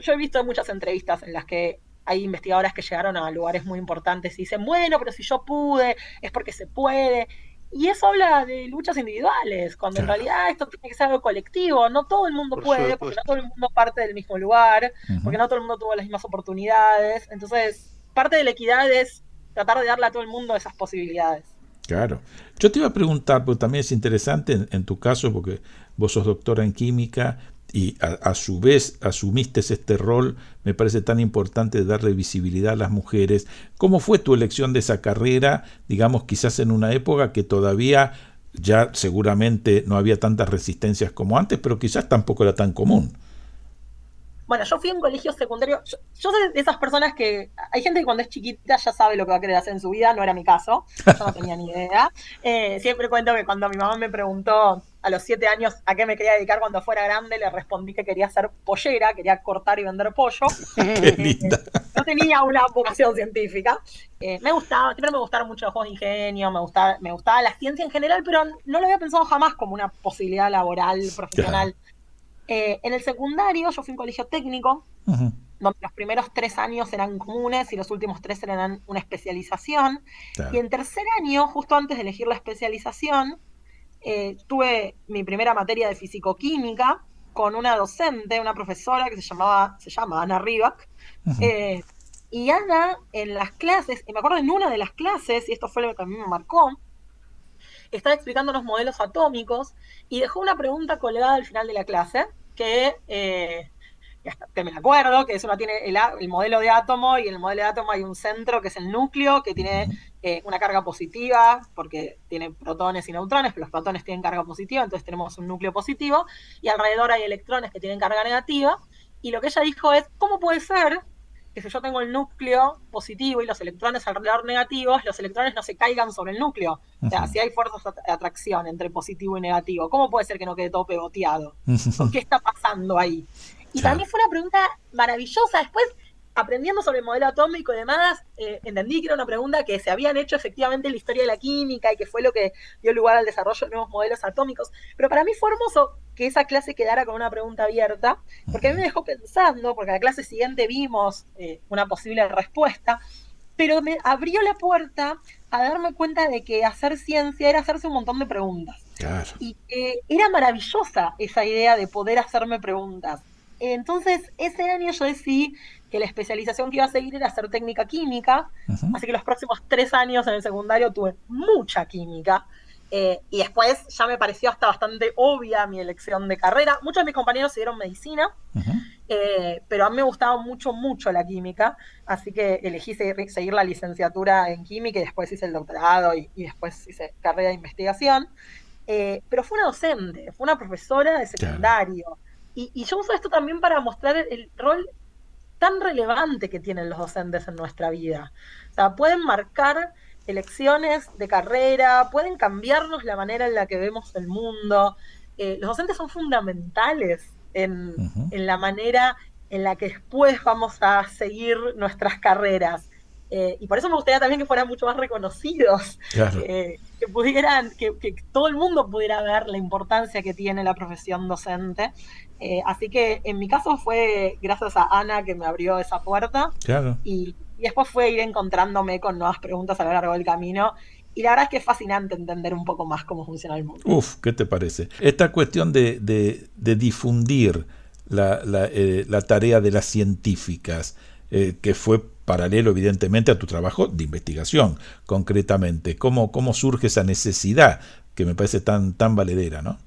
yo he visto muchas entrevistas en las que hay investigadoras que llegaron a lugares muy importantes y dicen, bueno, pero si yo pude, es porque se puede. Y eso habla de luchas individuales, cuando en realidad esto tiene que ser algo colectivo. No todo el mundo puede, porque no todo el mundo parte del mismo lugar, porque no todo el mundo tuvo las mismas oportunidades. Entonces, parte de la equidad es tratar de darle a todo el mundo esas posibilidades. Claro. Yo te iba a preguntar, porque también es interesante en tu caso, porque vos sos doctora en química y a su vez asumiste este rol, me parece tan importante, de darle visibilidad a las mujeres. ¿Cómo fue tu elección de esa carrera, digamos, quizás en una época que todavía ya seguramente no había tantas resistencias como antes, pero quizás tampoco era tan común? Bueno, yo fui a un colegio secundario, yo soy de esas personas que, hay gente que cuando es chiquita ya sabe lo que va a querer hacer en su vida, no era mi caso, yo no tenía ni idea. Siempre cuento que cuando mi mamá me preguntó a los 7 años a qué me quería dedicar cuando fuera grande, le respondí que quería ser pollera, quería cortar y vender pollo. Qué linda. No tenía una vocación científica. Me gustaba, siempre me gustaron mucho los juegos de ingenio, me gustaba la ciencia en general, pero no lo había pensado jamás como una posibilidad laboral, profesional. Claro. En el secundario yo fui a un colegio técnico, donde los primeros 3 años eran comunes y los últimos 3 eran una especialización. Claro. Y en tercer año, justo antes de elegir la especialización, tuve mi primera materia de fisicoquímica con una docente, una profesora que se llama Ana Rivac. Y Ana, en las clases, y me acuerdo en una de las clases, y esto fue lo que a mí me marcó, estaba explicando los modelos atómicos y dejó una pregunta colgada al final de la clase que me acuerdo, que uno tiene el modelo de átomo, y en el modelo de átomo hay un centro que es el núcleo, que tiene una carga positiva, porque tiene protones y neutrones, pero los protones tienen carga positiva, entonces tenemos un núcleo positivo, y alrededor hay electrones que tienen carga negativa, y lo que ella dijo es, ¿cómo puede ser que si yo tengo el núcleo positivo y los electrones alrededor negativos, los electrones no se caigan sobre el núcleo? O sea, si hay fuerzas de atracción entre positivo y negativo, ¿cómo puede ser que no quede todo pegoteado? ¿Qué está pasando ahí? Y para mí fue una pregunta maravillosa. Después, aprendiendo sobre el modelo atómico y demás, entendí que era una pregunta que se habían hecho efectivamente en la historia de la química y que fue lo que dio lugar al desarrollo de nuevos modelos atómicos. Pero para mí fue hermoso que esa clase quedara con una pregunta abierta, porque a mí me dejó pensando, porque a la clase siguiente vimos una posible respuesta, pero me abrió la puerta a darme cuenta de que hacer ciencia era hacerse un montón de preguntas. Claro. Y era maravillosa esa idea de poder hacerme preguntas. Entonces, ese año yo decidí que la especialización que iba a seguir era hacer técnica química, así que los próximos 3 años en el secundario tuve mucha química, y después ya me pareció hasta bastante obvia mi elección de carrera. Muchos de mis compañeros siguieron medicina, pero a mí me gustaba mucho la química, así que elegí seguir la licenciatura en química y después hice el doctorado y después hice carrera de investigación, pero fue una docente, fue una profesora de secundario. Claro. Y yo uso esto también para mostrar el rol tan relevante que tienen los docentes en nuestra vida. O sea, pueden marcar elecciones de carrera, pueden cambiarnos la manera en la que vemos el mundo. Los docentes son fundamentales en la manera en la que después vamos a seguir nuestras carreras. Y por eso me gustaría también que fueran mucho más reconocidos, Claro. que pudieran, que todo el mundo pudiera ver la importancia que tiene la profesión docente. Así que en mi caso fue gracias a Ana que me abrió esa puerta Claro. y después fue ir encontrándome con nuevas preguntas a lo largo del camino. Y la verdad es que es fascinante entender un poco más cómo funciona el mundo. Uf, ¿qué te parece? Esta cuestión de difundir la tarea de las científicas, que fue paralelo evidentemente a tu trabajo de investigación, concretamente. ¿Cómo surge esa necesidad que me parece tan valedera, ¿no?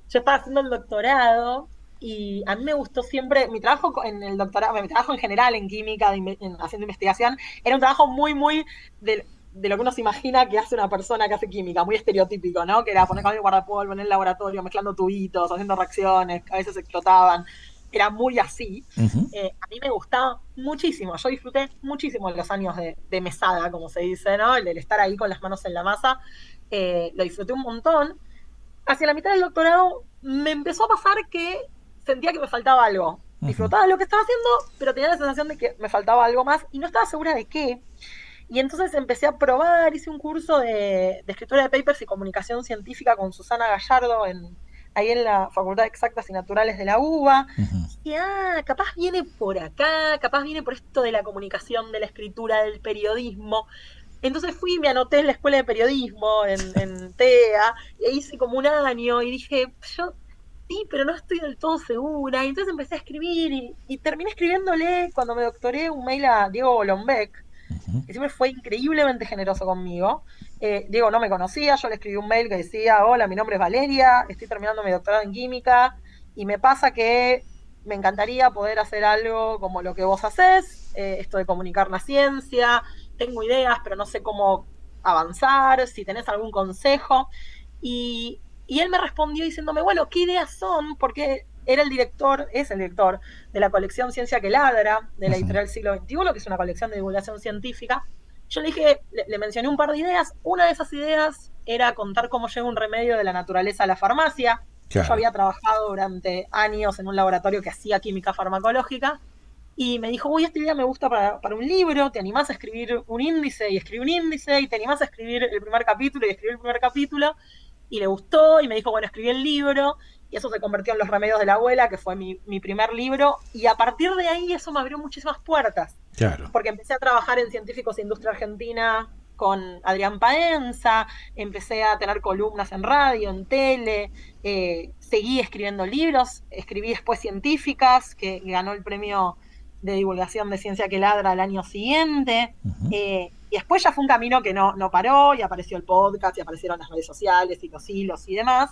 Yo estaba haciendo el doctorado y a mí me gustó siempre, mi trabajo en el doctorado, mi trabajo en general en química, haciendo investigación, era un trabajo muy de lo que uno se imagina que hace una persona que hace química, muy estereotípico, ¿no? Que era poner cambio guardapolvo en el laboratorio, mezclando tubitos, haciendo reacciones, a veces explotaban. Era muy así. Uh-huh. A mí me gustaba muchísimo. Yo disfruté muchísimo los años de mesada, como se dice, ¿no? El estar ahí con las manos en la masa. Lo disfruté un montón. Hacia la mitad del doctorado me empezó a pasar que sentía que me faltaba algo. Disfrutaba lo que estaba haciendo, pero tenía la sensación de que me faltaba algo más y no estaba segura de qué. Y entonces empecé a probar, hice un curso de escritura de papers y comunicación científica con Susana Gallardo ahí en la Facultad de Exactas y Naturales de la UBA. Y capaz viene por acá, capaz viene por esto de la comunicación, de la escritura, del periodismo. Entonces fui, me anoté en la escuela de periodismo, en TEA, e hice como un año y dije, yo sí, pero no estoy del todo segura. Y entonces empecé a escribir y terminé escribiéndole cuando me doctoré un mail a Diego Golombek, que siempre fue increíblemente generoso conmigo. Diego no me conocía, yo le escribí un mail que decía, hola, mi nombre es Valeria, estoy terminando mi doctorado en química y me pasa que me encantaría poder hacer algo como lo que vos hacés, esto de comunicar la ciencia, tengo ideas, pero no sé cómo avanzar, si tenés algún consejo. Y él me respondió diciéndome, bueno, ¿qué ideas son? Porque es el director de la colección Ciencia que Ladra, de la editorial Siglo XXI, que es una colección de divulgación científica. Yo le dije, le mencioné un par de ideas. Una de esas ideas era contar cómo llega un remedio de la naturaleza a la farmacia. Claro. Yo había trabajado durante años en un laboratorio que hacía química farmacológica y me dijo, uy, esta idea me gusta para un libro, ¿te animás a escribir un índice? Y escribí un índice, y te animás a escribir el primer capítulo, y escribí el primer capítulo, y le gustó, y me dijo, bueno, escribí el libro, y eso se convirtió en Los Remedios de la Abuela, que fue mi primer libro, y a partir de ahí eso me abrió muchísimas puertas. Claro. Porque empecé a trabajar en Científicos e Industria Argentina con Adrián Paenza, empecé a tener columnas en radio, en tele, seguí escribiendo libros, escribí después Científicas, que ganó el premio de divulgación de Ciencia que Ladra el año siguiente, y después ya fue un camino que no paró, y apareció el podcast, y aparecieron las redes sociales, y los hilos y demás,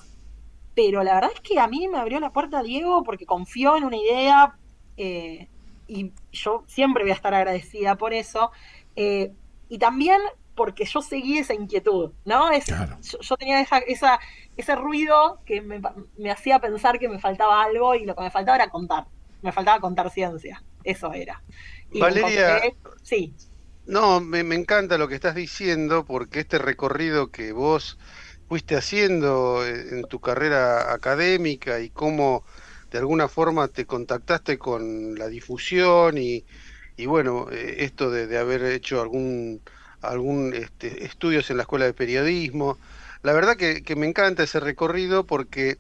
pero la verdad es que a mí me abrió la puerta Diego porque confió en una idea, y yo siempre voy a estar agradecida por eso, y también porque yo seguí esa inquietud, ¿no? Claro. Yo tenía ese ruido que me hacía pensar que me faltaba algo, y lo que me faltaba era contar. Me faltaba contar ciencia, eso era. Y Valeria, sí. no, me encanta lo que estás diciendo porque este recorrido que vos fuiste haciendo en tu carrera académica y cómo de alguna forma te contactaste con la difusión y bueno, esto de haber hecho algún estudios en la escuela de periodismo, la verdad que me encanta ese recorrido porque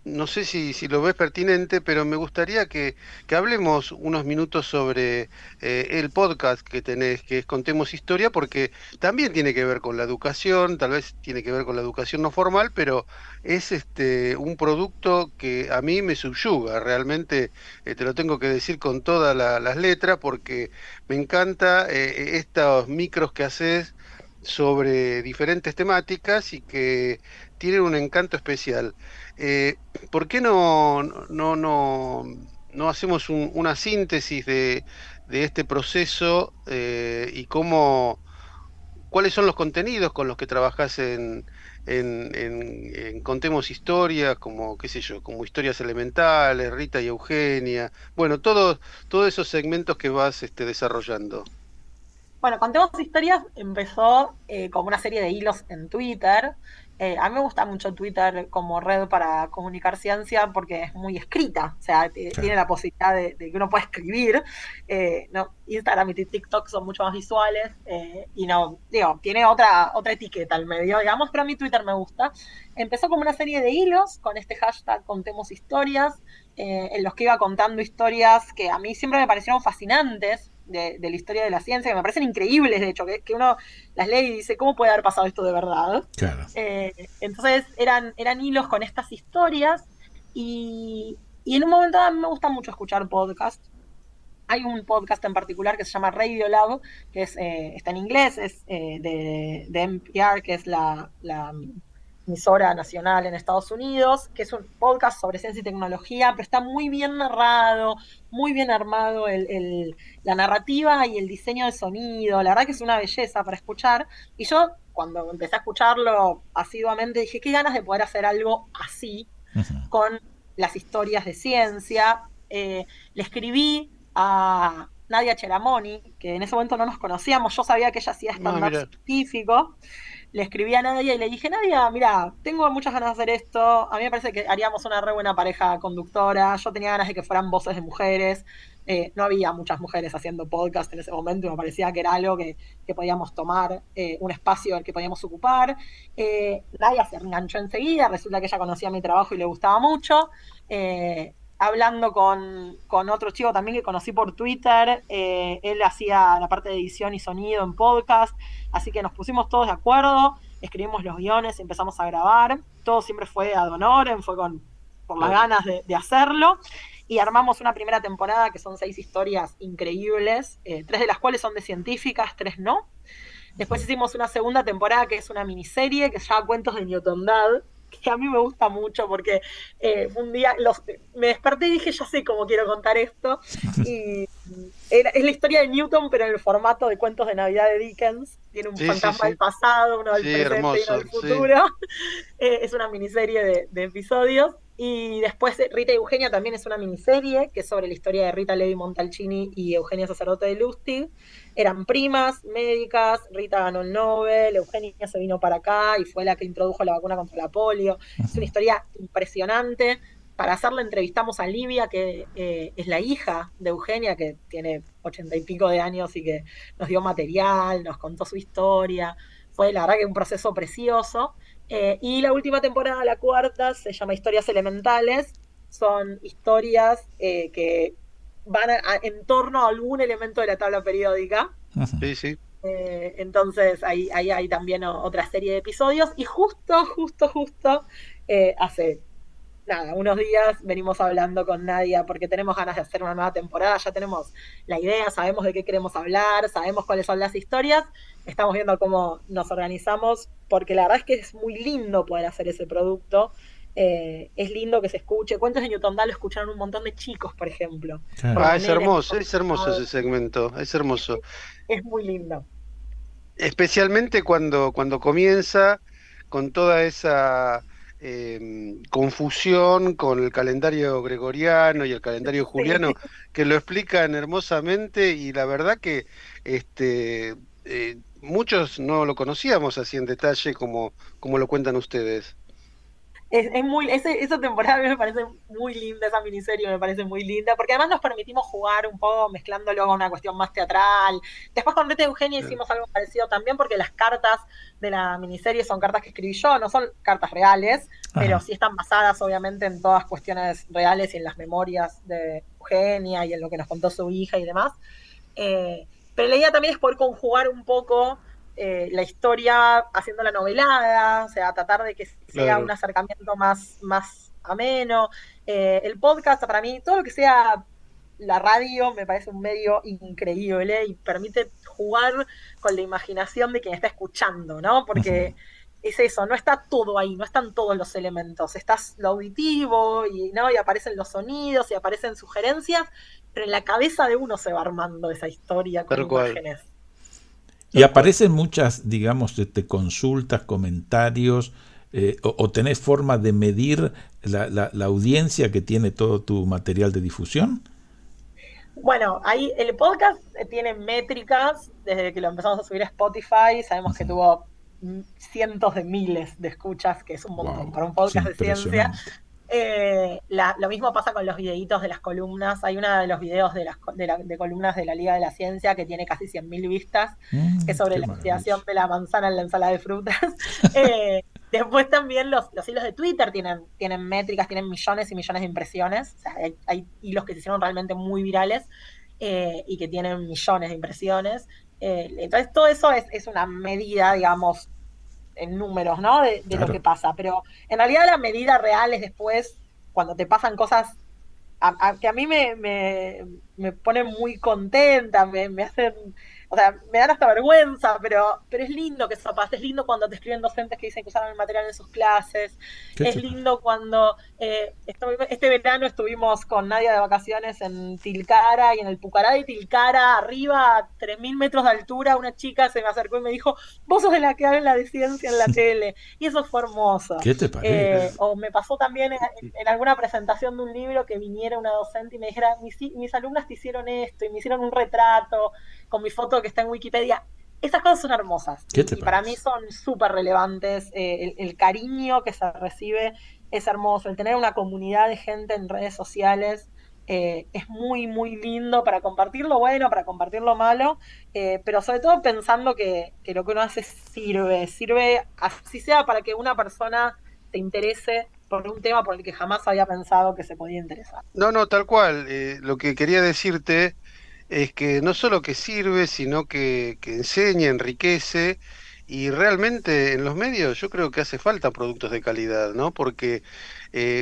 no sé si lo ves pertinente, pero me gustaría que hablemos unos minutos sobre el podcast que tenés, que es Contemos Historia, porque también tiene que ver con la educación, tal vez tiene que ver con la educación no formal, pero es un producto que a mí me subyuga, realmente te lo tengo que decir con todas las letras, porque me encanta estos micros que haces sobre diferentes temáticas y que tienen un encanto especial. ¿Por qué no hacemos una síntesis de este proceso y cuáles son los contenidos con los que trabajás en Contemos Historias, como, qué sé yo, como Historias Elementales, Rita y Eugenia, bueno, todos esos segmentos que vas desarrollando? Bueno, Contemos Historias empezó como una serie de hilos en Twitter. A mí me gusta mucho Twitter como red para comunicar ciencia porque es muy escrita, o sea, tiene la posibilidad de que uno pueda escribir. No, Instagram y TikTok son mucho más visuales y no, digo, tiene otra etiqueta al medio, digamos, pero a mí Twitter me gusta. Empezó como una serie de hilos con este hashtag Contemos Historias, en los que iba contando historias que a mí siempre me parecieron fascinantes de la historia de la ciencia, que me parecen increíbles, de hecho, que uno las lee y dice, ¿cómo puede haber pasado esto de verdad? Claro. Entonces eran hilos con estas historias y en un momento dado me gusta mucho escuchar podcasts. Hay un podcast en particular que se llama Radiolab, que está en inglés, es de NPR, que es la emisora nacional en Estados Unidos, que es un podcast sobre ciencia y tecnología, pero está muy bien narrado, muy bien armado la narrativa y el diseño de sonido. La verdad que es una belleza para escuchar. Y yo, cuando empecé a escucharlo asiduamente, dije, qué ganas de poder hacer algo así con las historias de ciencia. Le escribí a Nadia Cheramoni, que en ese momento no nos conocíamos, yo sabía que ella hacía stand-up científico. Le escribí a Nadia y le dije, Nadia, mira, tengo muchas ganas de hacer esto, a mí me parece que haríamos una re buena pareja conductora, yo tenía ganas de que fueran voces de mujeres, no había muchas mujeres haciendo podcast en ese momento y me parecía que era algo que podíamos tomar, un espacio al que podíamos ocupar. Nadia se enganchó enseguida, resulta que ella conocía mi trabajo y le gustaba mucho. Hablando con otro chico también que conocí por Twitter, él hacía la parte de edición y sonido en podcast, así que nos pusimos todos de acuerdo, escribimos los guiones, empezamos a grabar, todo siempre fue ad honorem, fue por las ganas de hacerlo, y armamos una primera temporada que son 6 historias increíbles, 3 de las cuales son de científicas, 3 no. Después hicimos una segunda temporada que es una miniserie que se llama Cuentos de Newton Dad, que a mí me gusta mucho porque un día me desperté y dije, ya sé cómo quiero contar esto. Y es la historia de Newton, pero en el formato de cuentos de Navidad de Dickens. Tiene un fantasma del pasado, uno del presente hermoso, y uno del futuro. Es una miniserie de episodios. Y después Rita y Eugenia también es una miniserie que es sobre la historia de Rita Levi Montalcini y Eugenia Sacerdote de Lustig. Eran primas, médicas, Rita ganó el Nobel, Eugenia se vino para acá y fue la que introdujo la vacuna contra la polio. Es una historia impresionante. Para hacerla entrevistamos a Livia, que es la hija de Eugenia, que tiene 80 y pico de años y que nos dio material, nos contó su historia. Fue la verdad que un proceso precioso. Y la última temporada, la cuarta, se llama Historias Elementales. Son historias que van en torno a algún elemento de la tabla periódica. Sí, sí. Entonces ahí hay también otra serie de episodios. Y justo hace unos días venimos hablando con Nadia porque tenemos ganas de hacer una nueva temporada, ya tenemos la idea, sabemos de qué queremos hablar, sabemos cuáles son las historias, estamos viendo cómo nos organizamos, porque la verdad es que es muy lindo poder hacer ese producto, es lindo que se escuche. Cuentos de Newton Dad lo escucharon un montón de chicos, por ejemplo. Es hermoso ese segmento, es hermoso. Es muy lindo. Especialmente cuando comienza con toda esa confusión con el calendario gregoriano y el calendario juliano, que lo explican hermosamente, y la verdad que muchos no lo conocíamos así en detalle como lo cuentan ustedes. Esa temporada a mí me parece muy linda, esa miniserie me parece muy linda, porque además nos permitimos jugar un poco mezclándolo con una cuestión más teatral. Después con Rita y Eugenia hicimos algo parecido también, porque las cartas de la miniserie son cartas que escribí yo, no son cartas reales, pero sí están basadas obviamente en todas cuestiones reales y en las memorias de Eugenia y en lo que nos contó su hija y demás. Pero la idea también es poder conjugar un poco la historia haciéndola novelada, o sea, tratar de que sea un acercamiento más ameno. El podcast, para mí, todo lo que sea la radio, me parece un medio increíble y permite jugar con la imaginación de quien está escuchando, ¿no? Porque es eso, no está todo ahí, no están todos los elementos, está lo auditivo y aparecen los sonidos y aparecen sugerencias, pero en la cabeza de uno se va armando esa historia con imágenes. Y aparecen muchas, digamos, consultas, comentarios, o tenés forma de medir la audiencia que tiene todo tu material de difusión. Bueno, ahí el podcast tiene métricas desde que lo empezamos a subir a Spotify. Sabemos que tuvo cientos de miles de escuchas, que es un montón para un podcast de ciencia. Lo mismo pasa con los videitos de las columnas. Hay uno de los videos de columnas de la Liga de la Ciencia que tiene casi 100.000 vistas, que es sobre la investigación de la manzana en la ensalada de frutas. Después también los hilos de Twitter tienen métricas, tienen millones y millones de impresiones. O sea, hay hilos que se hicieron realmente muy virales y que tienen millones de impresiones. Entonces todo eso es una medida, digamos, en números, ¿no? De claro, lo que pasa. Pero en realidad la medida real es después, cuando te pasan cosas que a mí me ponen muy contenta, me hacen, o sea, me dan hasta vergüenza, pero es lindo que eso pase. Es lindo cuando te escriben docentes que dicen que usaron el material en sus clases. Es lindo cuando este verano estuvimos con Nadia de vacaciones en Tilcara, y en el Pucará de Tilcara, arriba a 3.000 metros de altura, una chica se me acercó y me dijo: vos sos de la que habla de ciencia en la tele. Y eso fue hermoso. ¿Qué te parece? O me pasó también en alguna presentación de un libro que viniera una docente y me dijera: mis alumnas te hicieron esto, y me hicieron un retrato con mi foto que está en Wikipedia. Esas cosas son hermosas y para mí son súper relevantes. El cariño que se recibe es hermoso. El tener una comunidad de gente en redes sociales es muy, muy lindo para compartir lo bueno, para compartir lo malo, pero sobre todo pensando que lo que uno hace sirve así sea para que una persona se interese por un tema por el que jamás había pensado que se podía interesar. No, tal cual. Lo que quería decirte es que no solo que sirve, sino que enseña, enriquece, y realmente en los medios yo creo que hace falta productos de calidad, ¿no? Porque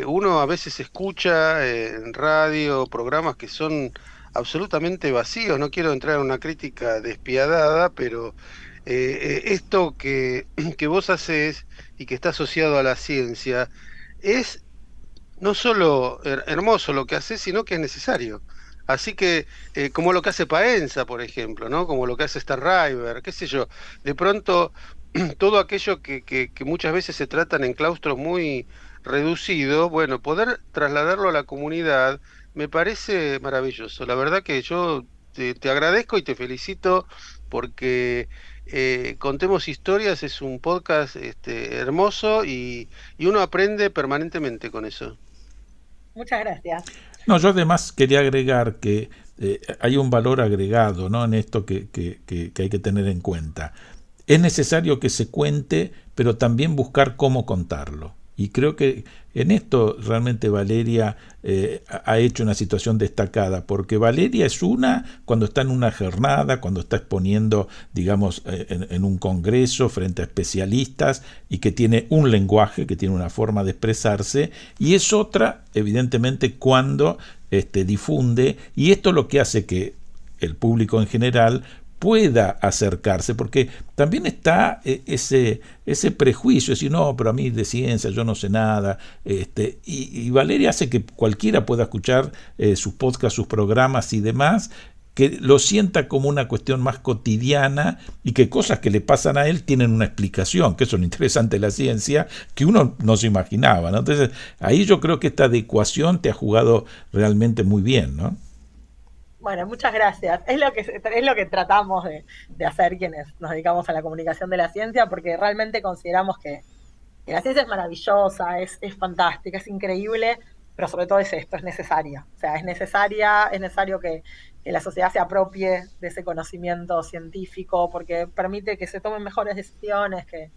uno a veces escucha en radio programas que son absolutamente vacíos. No quiero entrar en una crítica despiadada, pero esto que vos haces y que está asociado a la ciencia es no solo hermoso lo que hace, sino que es necesario. Así que, como lo que hace Paenza, por ejemplo, ¿no? Como lo que hace Starriver, qué sé yo, de pronto todo aquello que muchas veces se tratan en claustros muy reducidos, bueno, poder trasladarlo a la comunidad me parece maravilloso. La verdad que yo te agradezco y te felicito porque Contemos Historias es un podcast hermoso y uno aprende permanentemente con eso. Muchas gracias. No, yo además quería agregar que hay un valor agregado, ¿no?, en esto que hay que tener en cuenta. Es necesario que se cuente, pero también buscar cómo contarlo. Y creo que en esto realmente Valeria ha hecho una situación destacada, porque Valeria es cuando está en una jornada, cuando está exponiendo, digamos, en un congreso frente a especialistas y que tiene un lenguaje, que tiene una forma de expresarse, y es otra, evidentemente, cuando difunde, y esto es lo que hace que el público en general pueda acercarse, porque también está ese prejuicio, decir, no, pero a mí de ciencia yo no sé nada, y Valeria hace que cualquiera pueda escuchar sus podcasts, sus programas y demás, que lo sienta como una cuestión más cotidiana y que cosas que le pasan a él tienen una explicación, que eso es lo interesante de la ciencia, que uno no se imaginaba, ¿no? Entonces, ahí yo creo que esta adecuación te ha jugado realmente muy bien, ¿no? Bueno, muchas gracias. Es lo que tratamos de hacer quienes nos dedicamos a la comunicación de la ciencia, porque realmente consideramos que la ciencia es maravillosa, es fantástica, es increíble, pero sobre todo es esto, es necesaria. O sea, es necesario que la sociedad se apropie de ese conocimiento científico, porque permite que se tomen mejores decisiones, que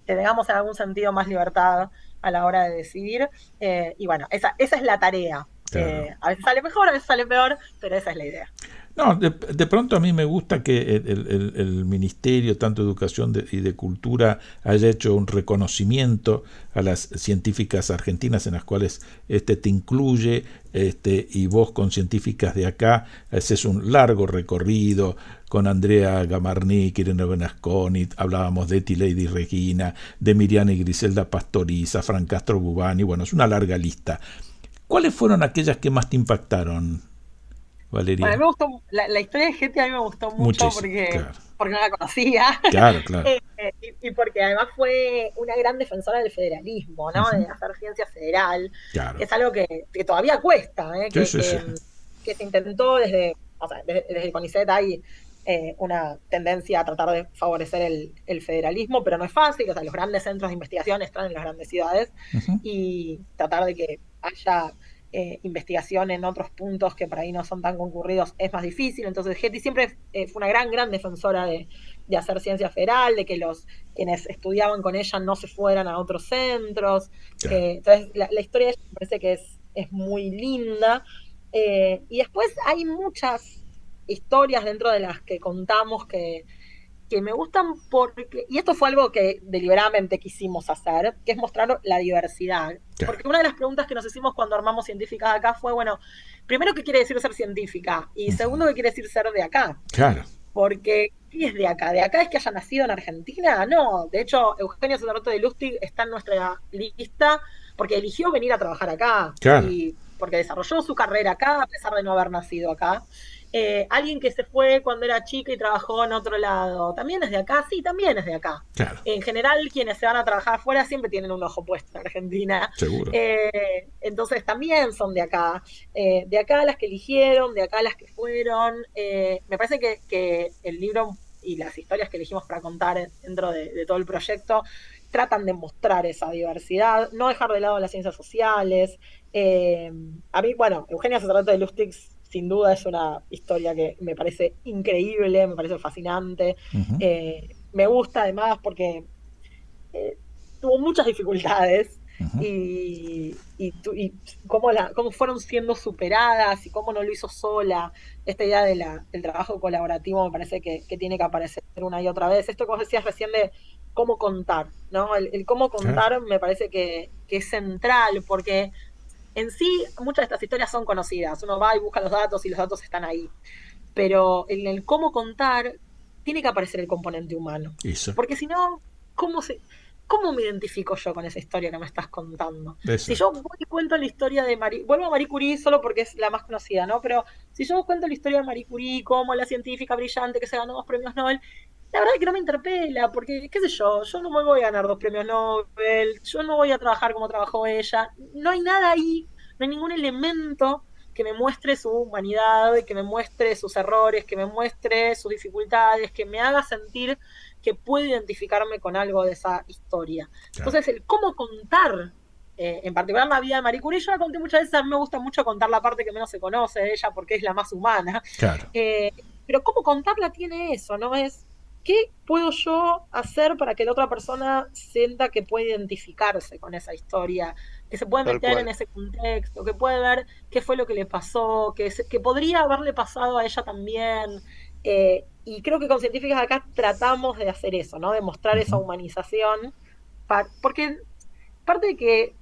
tengamos en algún sentido más libertad a la hora de decidir. Y bueno, esa es la tarea. Claro. A veces sale mejor, a veces sale peor, pero esa es la idea. No, de pronto a mí me gusta que el Ministerio, tanto de Educación y de Cultura, haya hecho un reconocimiento a las científicas argentinas en las cuales te incluye, y vos con científicas de acá haces un largo recorrido con Andrea Gamarnik, Irene Benasconi, hablábamos de Lady Regina, de Miriana y Griselda Pastoriza, Fran Castro Bubani, bueno, es una larga lista. ¿Cuáles fueron aquellas que más te impactaron, Valeria? Bueno, me gustó, la historia de Getty a mí me gustó mucho. Muchísimo, porque no la conocía. Claro. Y porque además fue una gran defensora del federalismo, ¿no? Uh-huh. De hacer ciencia federal. Claro. Es algo que todavía cuesta, que se intentó desde o sea, desde CONICET hay una tendencia a tratar de favorecer el federalismo, pero no es fácil, o sea, los grandes centros de investigación están en las grandes ciudades y tratar de que haya investigación en otros puntos que por ahí no son tan concurridos es más difícil. Entonces Getty siempre fue una gran defensora de hacer ciencia federal, de que quienes estudiaban con ella no se fueran a otros centros. Entonces la historia de ella me parece que es muy linda. Y después hay muchas historias dentro de las que contamos que me gustan porque, y esto fue algo que deliberadamente quisimos hacer, que es mostrar la diversidad. Porque una de las preguntas que nos hicimos cuando armamos Científicas de Acá fue, bueno, primero, ¿qué quiere decir ser científica? Y segundo, ¿qué quiere decir ser de acá? Claro. Porque, ¿qué es de acá? ¿De acá es que haya nacido en Argentina? No, de hecho, Eugenia Sacerdote de Lustig está en nuestra lista porque eligió venir a trabajar acá. Claro. Y porque desarrolló su carrera acá, a pesar de no haber nacido acá. Alguien que se fue cuando era chica y trabajó en otro lado, ¿también es de acá? Sí, también es de acá. Claro. En general, quienes se van a trabajar afuera siempre tienen un ojo puesto en Argentina. Seguro. Entonces también son de acá. De acá las que eligieron, de acá las que fueron. Me parece que el libro y las historias que elegimos para contar dentro de todo el proyecto tratan de mostrar esa diversidad, no dejar de lado las ciencias sociales. A mí, bueno, Eugenia Sacerdote de Lustig sin duda es una historia que me parece increíble, me parece fascinante. Me gusta además porque tuvo muchas dificultades y cómo fueron siendo superadas y cómo no lo hizo sola. Esta idea del trabajo colaborativo me parece que tiene que aparecer una y otra vez. Esto que vos decías recién de cómo contar, ¿no? El cómo contar me parece que es central, porque en sí muchas de estas historias son conocidas. Uno va y busca los datos y los datos están ahí. Pero en el cómo contar tiene que aparecer el componente humano. Eso. Porque si no, ¿cómo me identifico yo con esa historia que me estás contando? Eso. Si yo voy y cuento la historia de vuelvo a Marie Curie solo porque es la más conocida, ¿no? Pero si yo cuento la historia de Marie Curie como la científica brillante que se ganó 2 premios Nobel, la verdad es que no me interpela, porque, qué sé yo no me voy a ganar 2 premios Nobel, yo no voy a trabajar como trabajó ella, no hay nada ahí, no hay ningún elemento que me muestre su humanidad, que me muestre sus errores, que me muestre sus dificultades, que me haga sentir que puedo identificarme con algo de esa historia. Claro. Entonces, el cómo contar, en particular la vida de Marie Curie, yo la conté muchas veces, a mí me gusta mucho contar la parte que menos se conoce de ella, porque es la más humana. Claro. Pero cómo contarla tiene eso, ¿no? Es, ¿qué puedo yo hacer para que la otra persona sienta que puede identificarse con esa historia, que se puede meter en ese contexto, que puede ver qué fue lo que le pasó, que podría haberle pasado a ella también? Y creo que con Científicas de Acá tratamos de hacer eso, ¿no? De mostrar esa humanización, porque parte de que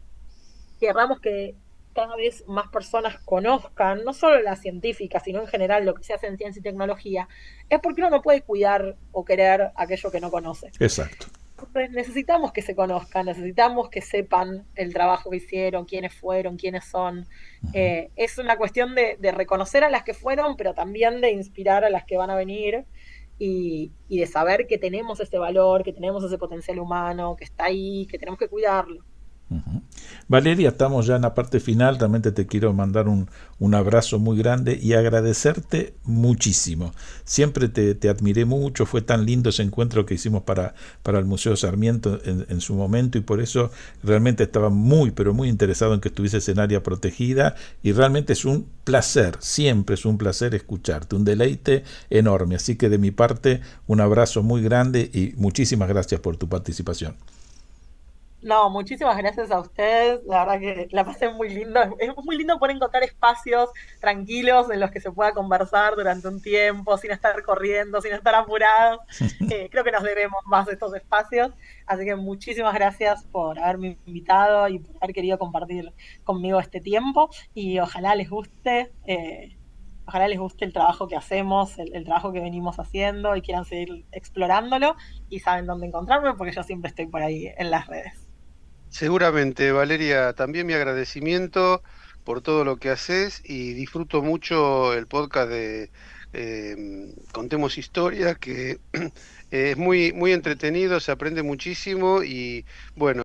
queramos que cada vez más personas conozcan, no solo las científicas, sino en general lo que se hace en ciencia y tecnología, es porque uno no puede cuidar o querer aquello que no conoce. Exacto. Entonces necesitamos que se conozcan, necesitamos que sepan el trabajo que hicieron, quiénes fueron, quiénes son. Es una cuestión de reconocer a las que fueron, pero también de inspirar a las que van a venir y de saber que tenemos ese valor, que tenemos ese potencial humano, que está ahí, que tenemos que cuidarlo. Valeria, estamos ya en la parte final. Realmente te quiero mandar un abrazo muy grande y agradecerte muchísimo. Siempre te admiré mucho, fue tan lindo ese encuentro que hicimos para el Museo Sarmiento en su momento, y por eso realmente estaba muy, pero muy interesado en que estuvieses en área protegida, y realmente es un placer, siempre es un placer escucharte, un deleite enorme. Así que de mi parte, un abrazo muy grande y muchísimas gracias por tu participación. No, muchísimas gracias a ustedes, la verdad que la pasé muy lindo, es muy lindo poder encontrar espacios tranquilos en los que se pueda conversar durante un tiempo, sin estar corriendo, sin estar apurados. Creo que nos debemos más de estos espacios, así que muchísimas gracias por haberme invitado y por haber querido compartir conmigo este tiempo, y ojalá les guste el trabajo que hacemos, el trabajo que venimos haciendo, y quieran seguir explorándolo, y saben dónde encontrarme porque yo siempre estoy por ahí en las redes. Seguramente, Valeria, también mi agradecimiento por todo lo que haces, y disfruto mucho el podcast de Contemos Historias, que es muy, muy entretenido, se aprende muchísimo, y bueno,